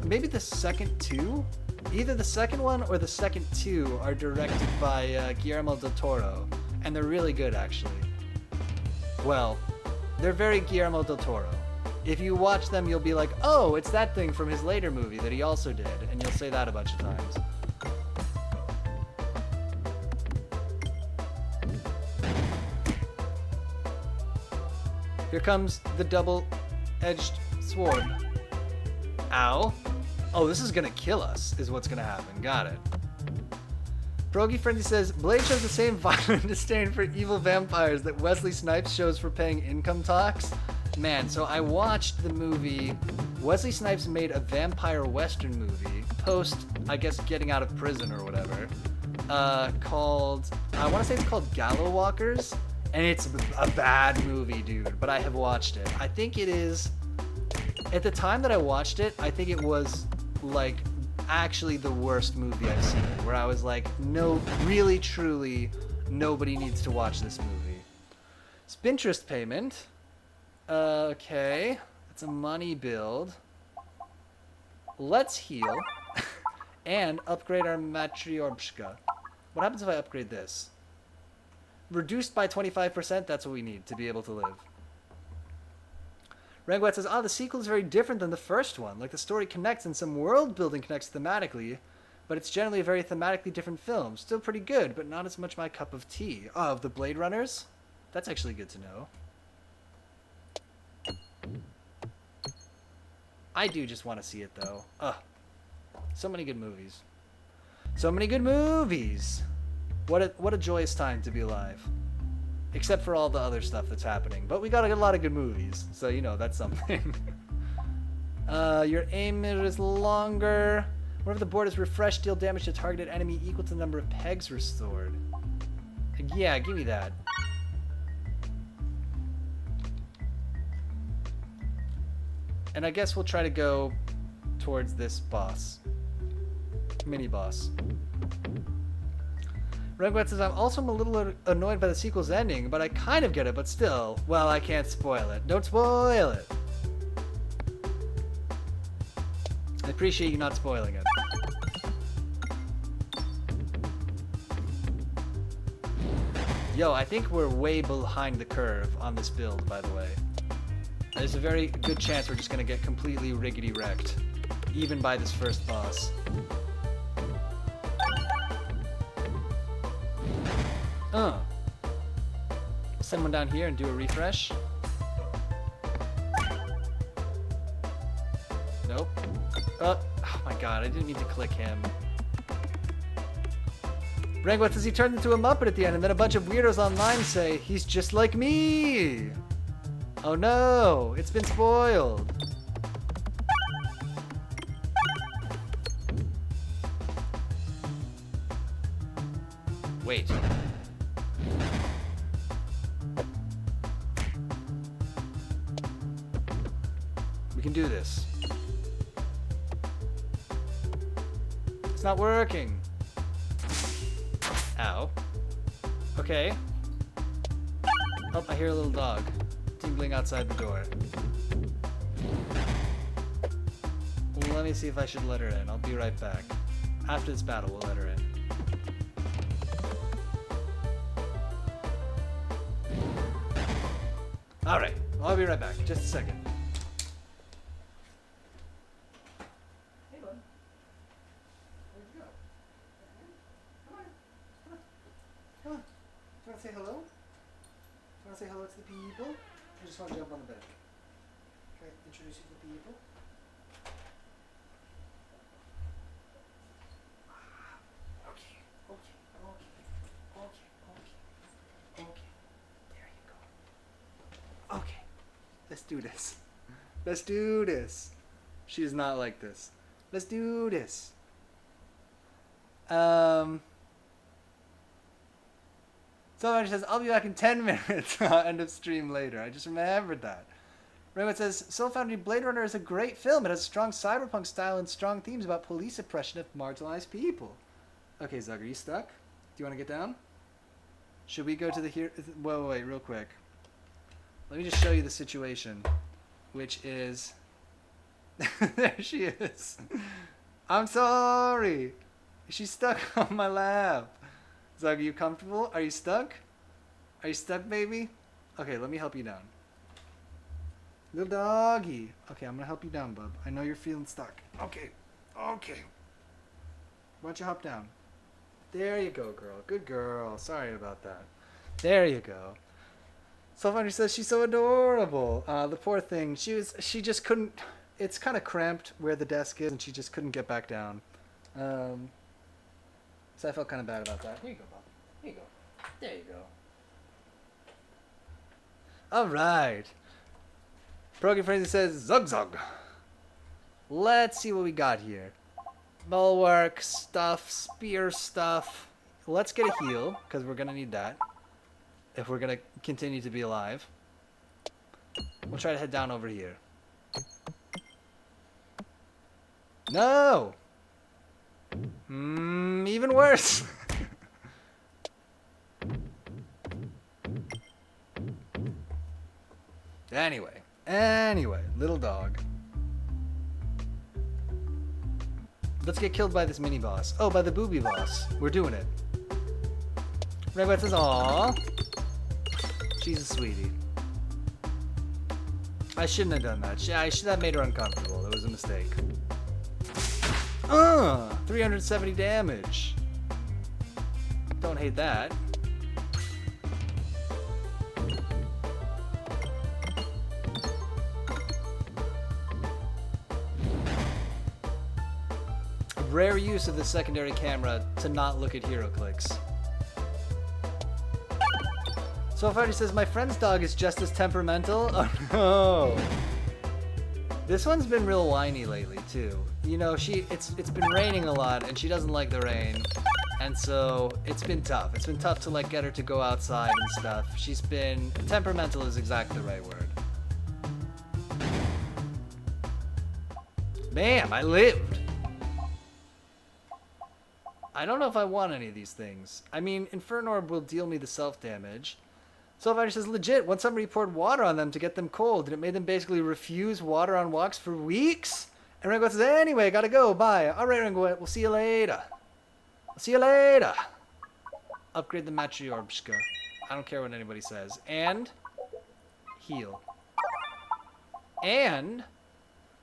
maybe the second two? Either the second one or the second two are directed by Guillermo del Toro, and they're really good, actually. Well, they're very Guillermo del Toro. If you watch them, you'll be like, oh, it's that thing from his later movie that he also did, and you'll say that a bunch of times. Here comes the double-edged sword. Ow. Oh, this is gonna kill us, is what's gonna happen. Got it. Brogy Frenzy says, Blade shows the same violent disdain for evil vampires that Wesley Snipes shows for paying income tax. Man, so I watched the movie. Wesley Snipes made a vampire western movie, post, I guess, getting out of prison or whatever, called, I want to say it's called Gallow Walkers, and it's a bad movie, dude, but I have watched it. I think it is, at the time that I watched it, I think it was, like, actually the worst movie I've seen, where I was like, no, really, truly, nobody needs to watch this movie. Spinterest payment. Okay. It's a money build. Let's heal. And upgrade our Matryoshka. What happens if I upgrade this? Reduced by 25%, that's what we need to be able to live. Rangwat says, the sequel is very different than the first one. Like, the story connects and some world building connects thematically, but it's generally a very thematically different film. Still pretty good, but not as much my cup of tea. Oh, of the Blade Runners? That's actually good to know. I do just want to see it, though. Ugh. So many good movies. So many good movies! What a joyous time to be alive. Except for all the other stuff that's happening. But we got a lot of good movies, so you know, that's something. Your aim is longer. Whenever the board is refreshed, deal damage to targeted enemy equal to the number of pegs restored. Yeah, give me that. And I guess we'll try to go towards this boss. Mini-boss. Rangwat says, I'm also a little annoyed by the sequel's ending, but I kind of get it, but still. Well, I can't spoil it. Don't spoil it. I appreciate you not spoiling it. Yo, I think we're way behind the curve on this build, by the way. There's a very good chance we're just going to get completely riggedy wrecked, even by this first boss. Send one down here and do a refresh. Nope. Oh my god, I didn't mean to click him. Rangwat says he turned into a Muppet at the end, and then a bunch of weirdos online say, he's just like me! Oh no, it's been spoiled. Wait. We can do this. It's not working. Ow. Okay. Oh, I hear a little dog tingling outside the door. Let me see if I should let her in. I'll be right back. After this battle, we'll let her in. Alright, I'll be right back. Just a second. Hey, bud. Where'd you go? Come on. Come on. Come on. Do you want to say hello? Do you want to say hello to the people? I just want to jump on the bed. Can I introduce you to the people? Okay. There you go. Okay. Let's do this. Let's do this. She is not like this. Let's do this. Someone says, I'll be back in 10 minutes. End of stream later. I just remembered that. Raymond says, Soul Foundry Blade Runner is a great film. It has a strong cyberpunk style and strong themes about police oppression of marginalized people. Okay, Zug, are you stuck? Do you want to get down? Should we go to the here? Wait, real quick. Let me just show you the situation, which is... there she is. I'm sorry. She's stuck on my lap. Zug, are you comfortable? Are you stuck? Are you stuck, baby? Okay, let me help you down. Little doggy. Okay, I'm gonna help you down, bub. I know you're feeling stuck. Okay. Why don't you hop down? There you go, girl. Good girl. Sorry about that. There you go. Soulfinder says she's so adorable. The poor thing. She just couldn't. It's kind of cramped where the desk is, and she just couldn't get back down. So I felt kind of bad about that. Here you go, Bob. Here you go. There you go. All right. Broken Frenzy says, Zug Zug. Let's see what we got here. Bulwark stuff, spear stuff. Let's get a heal, because we're going to need that. If we're going to continue to be alive. We'll try to head down over here. No! Even worse. Anyway, little dog. Let's get killed by this mini boss. Oh, by the booby boss. We're doing it. Redbud says, aww. She's a sweetie. I shouldn't have done that. I should have made her uncomfortable. It was a mistake. 370 damage. Don't hate that. Rare use of the secondary camera to not look at hero clicks. So far, says, my friend's dog is just as temperamental. Oh no. This one's been real whiny lately too. You know, it's been raining a lot and she doesn't like the rain. And so it's been tough. It's been tough to like get her to go outside and stuff. She's been temperamental is exactly the right word. Bam, I lived. I don't know if I want any of these things. I mean, Inferno Orb will deal me the self-damage. Soulfighter says, legit, once somebody poured water on them to get them cold, and it made them basically refuse water on walks for weeks? And Ringo says, anyway, gotta go, bye. All right, Ringo, we'll see you later. I'll see you later. Upgrade the Matryorbshka. I don't care what anybody says. And heal. And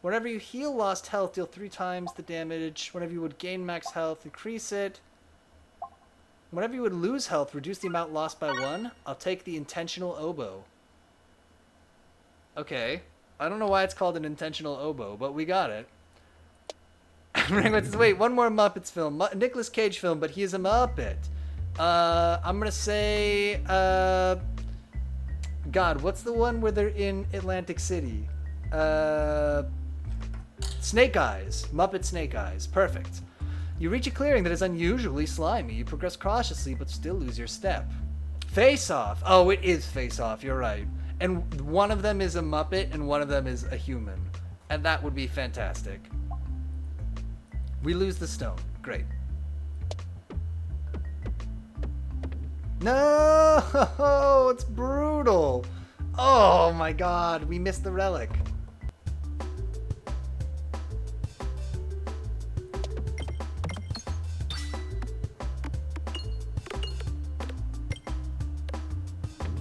whenever you heal lost health, deal 3 times the damage. Whenever you would gain max health, increase it. Whenever you would lose health, reduce the amount lost by 1. I'll take the intentional oboe. Okay. I don't know why it's called an intentional oboe, but we got it. Wait, one more Muppets film. Nicolas Cage film, but he is a Muppet. I'm gonna say... God, what's the one where they're in Atlantic City? Snake Eyes. Muppet Snake Eyes. Perfect. You reach a clearing that is unusually slimy. You progress cautiously, but still lose your step. Face Off. Oh, it is Face Off. You're right. And one of them is a Muppet, and one of them is a human. And that would be fantastic. We lose the stone. Great. No! It's brutal. Oh my god. We missed the relic.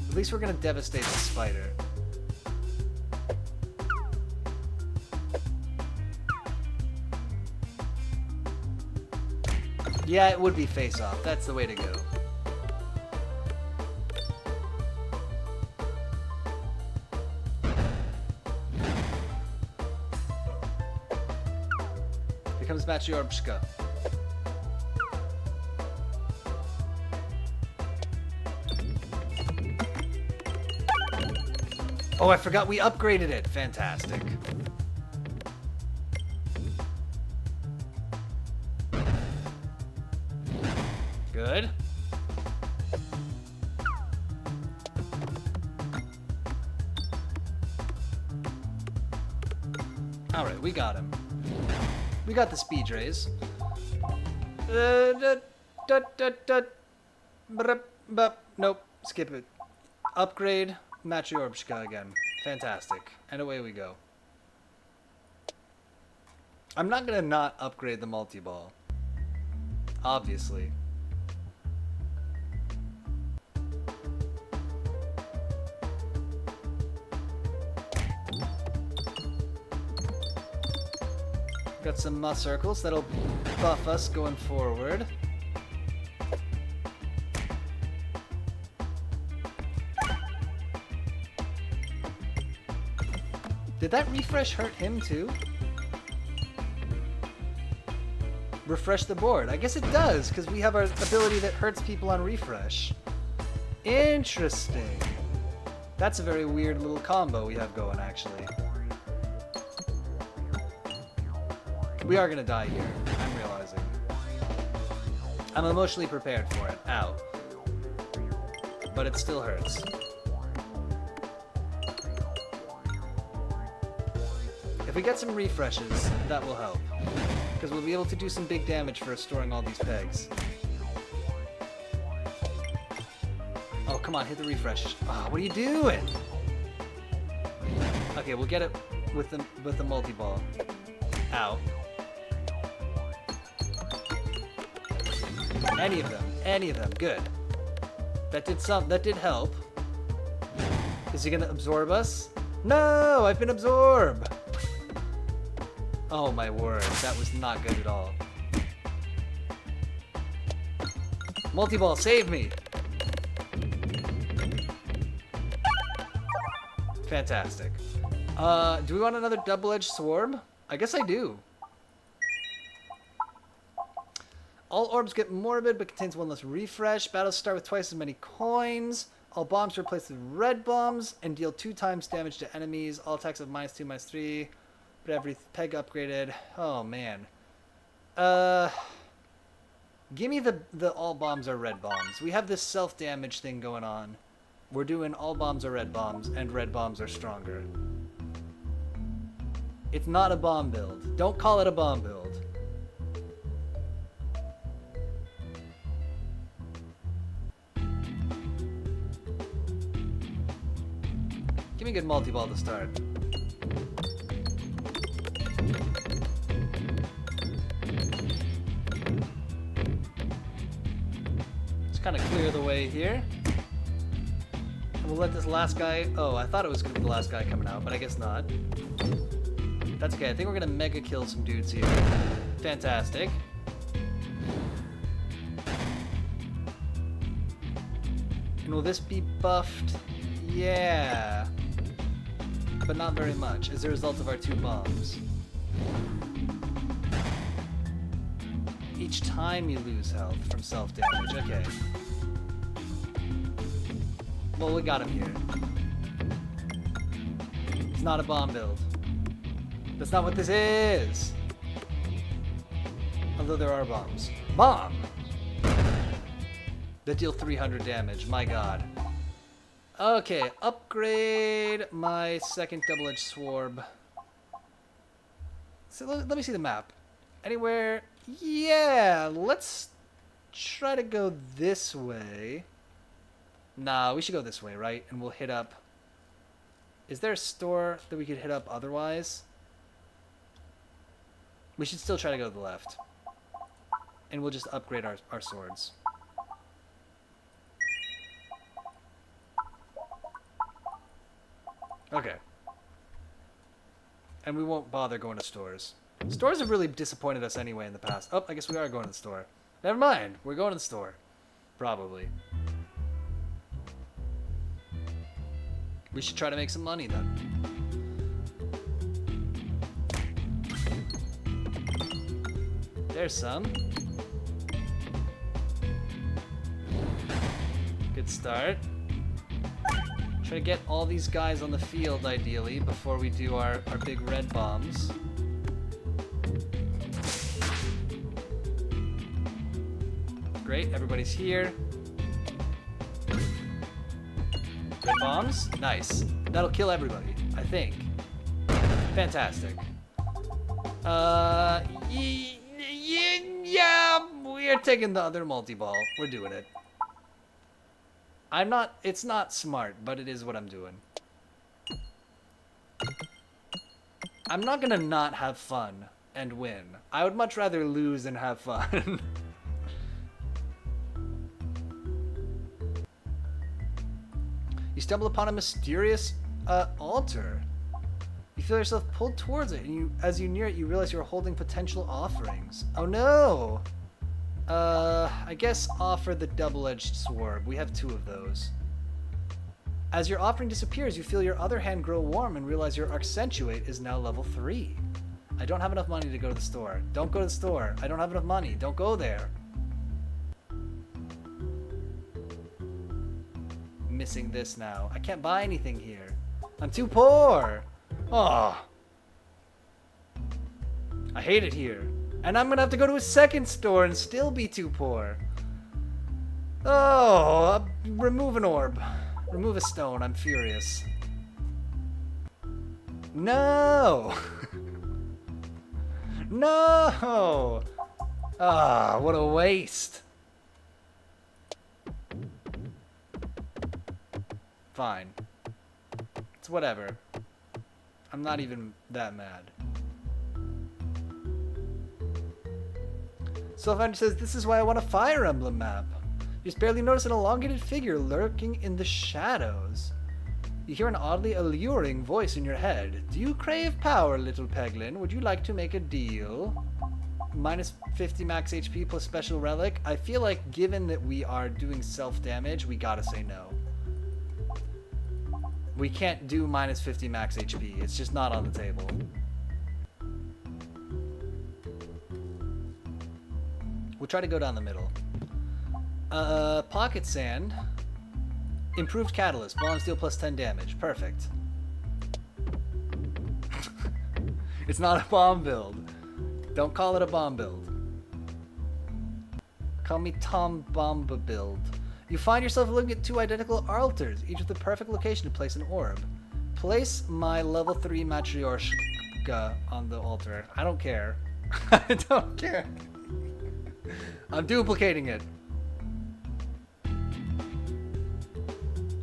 At least we're gonna devastate the spider. Yeah, it would be Face Off. That's the way to go. Here comes Matryorbshka. Oh, I forgot we upgraded it. Fantastic. Good. Alright, we got him. We got the speed raise. Nope, skip it. Upgrade Matryorbshka again. Fantastic. And away we go. I'm not gonna not upgrade the multi-ball. Obviously. Got some mus circles that'll buff us going forward. Did that refresh hurt him too? Refresh the board. I guess it does, because we have our ability that hurts people on refresh. Interesting. That's a very weird little combo we have going, actually. We are gonna die here, I'm realizing. I'm emotionally prepared for it. Ow. But it still hurts. If we get some refreshes, that will help. Because we'll be able to do some big damage for storing all these pegs. Oh, come on, hit the refresh. Oh, what are you doing? Okay, we'll get it with the multi-ball. Ow. Any of them, good. That did help. Is he gonna absorb us? No, I've been absorbed. Oh my word, that was not good at all. Multi-ball, save me. Fantastic. Do we want another double-edged sword? I guess I do. All orbs get morbid, but contains one less refresh. Battles start with twice as many coins. All bombs are replaced with red bombs and deal 2 times damage to enemies. All attacks have -2, -3. But every peg upgraded. Oh man. Give me the all bombs are red bombs. We have this self-damage thing going on. We're doing all bombs are red bombs, and red bombs are stronger. It's not a bomb build. Don't call it a bomb build. Give me a good multi-ball to start. Just kind of clear the way here. And we'll let this last guy... Oh, I thought it was going to be the last guy coming out, but I guess not. That's okay. I think we're going to mega kill some dudes here. Fantastic. And will this be buffed? Yeah. But not very much, as a result of our 2 bombs. Each time you lose health from self-damage. Okay. Well, we got him here. It's not a bomb build. That's not what this is! Although there are bombs. Bomb! That deal 300 damage, my god. Okay, upgrade my second double-edged sword. So let me see the map. Anywhere? Yeah, let's try to go this way. Nah, we should go this way, right? And we'll hit up... Is there a store that we could hit up otherwise? We should still try to go to the left. And we'll just upgrade our swords. Okay. And we won't bother going to stores. Stores have really disappointed us anyway in the past. Oh, I guess we are going to the store. Never mind. We're going to the store. Probably. We should try to make some money then. There's some. Good start. Try to get all these guys on the field, ideally, before we do our big red bombs. Great, everybody's here. Red bombs? Nice. That'll kill everybody, I think. Fantastic. Yeah, we're taking the other multi-ball. We're doing it. It's not smart, but it is what I'm doing. I'm not gonna not have fun and win. I would much rather lose and have fun. You stumble upon a mysterious altar. You feel yourself pulled towards it, and as you near it, you realize you're holding potential offerings. Oh no! I guess offer the double-edged sword. We have 2 of those. As your offering disappears, you feel your other hand grow warm and realize your accentuate is now level 3. I don't have enough money to go to the store. Don't go to the store. I don't have enough money. Don't go there. Missing this now. I can't buy anything here. I'm too poor. Oh. I hate it here. And I'm gonna have to go to a second store and still be too poor. Oh, remove an orb. Remove a stone. I'm furious. No! No! Ah, what a waste. Fine. It's whatever. I'm not even that mad. Soulfinder says, this is why I want a Fire Emblem map. You just barely notice an elongated figure lurking in the shadows. You hear an oddly alluring voice in your head. Do you crave power, little Peglin? Would you like to make a deal? Minus 50 max HP plus special relic. I feel like given that we are doing self-damage, we gotta say no. We can't do minus 50 max HP. It's just not on the table. We'll try to go down the middle. Pocket Sand. Improved Catalyst. Ball and Steel plus 10 damage. Perfect. It's not a bomb build. Don't call it a bomb build. Call me Tom Bomba build. You find yourself looking at 2 identical altars, each with the perfect location to place an orb. Place my level 3 Matryoshka on the altar. I don't care. I don't care. I'm duplicating it.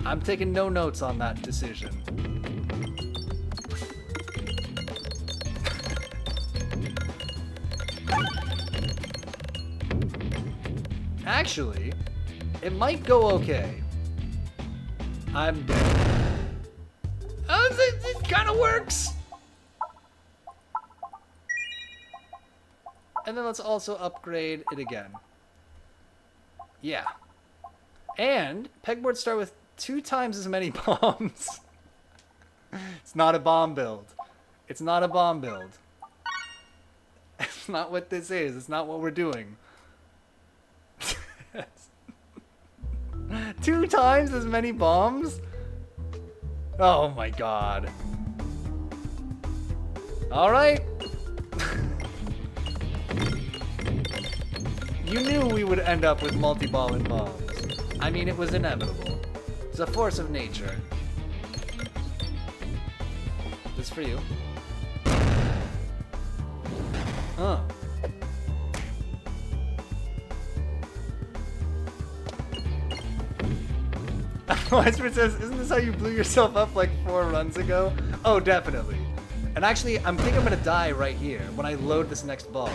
I'm taking no notes on that decision. Actually, it might go okay. I'm dead. Oh, it kind of works. And then let's also upgrade it again. Yeah. And pegboards start with 2 times as many bombs. It's not a bomb build. It's not a bomb build. It's not what this is. It's not what we're doing. 2 times as many bombs? Oh my god. Alright. You knew we would end up with multi-ball and bombs. I mean, it was inevitable. It's a force of nature. This is for you. Oh. Westford says, isn't this how you blew yourself up like 4 runs ago? Oh, definitely. And actually, I think I'm gonna die right here when I load this next ball.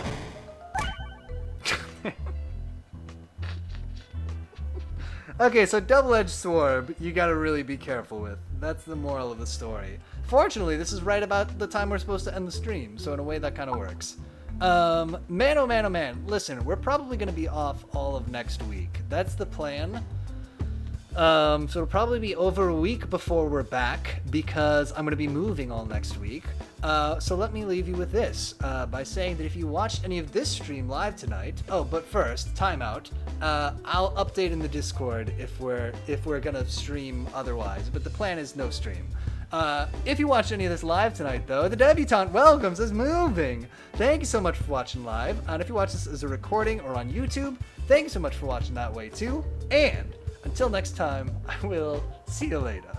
Okay, so double-edged sword, you gotta really be careful with. That's the moral of the story. Fortunately, this is right about the time we're supposed to end the stream, so in a way that kind of works. Man, oh man, oh man. Listen, we're probably gonna be off all of next week. That's the plan. So it'll probably be over a week before we're back because I'm going to be moving all next week. So let me leave you with this by saying that if you watched any of this stream live tonight, oh, but first, timeout. I'll update in the Discord if we're going to stream otherwise, but the plan is no stream. If you watched any of this live tonight, though, the debutante welcomes is moving. Thank you so much for watching live, and if you watch this as a recording or on YouTube, thank you so much for watching that way too. And until next time, I will see you later.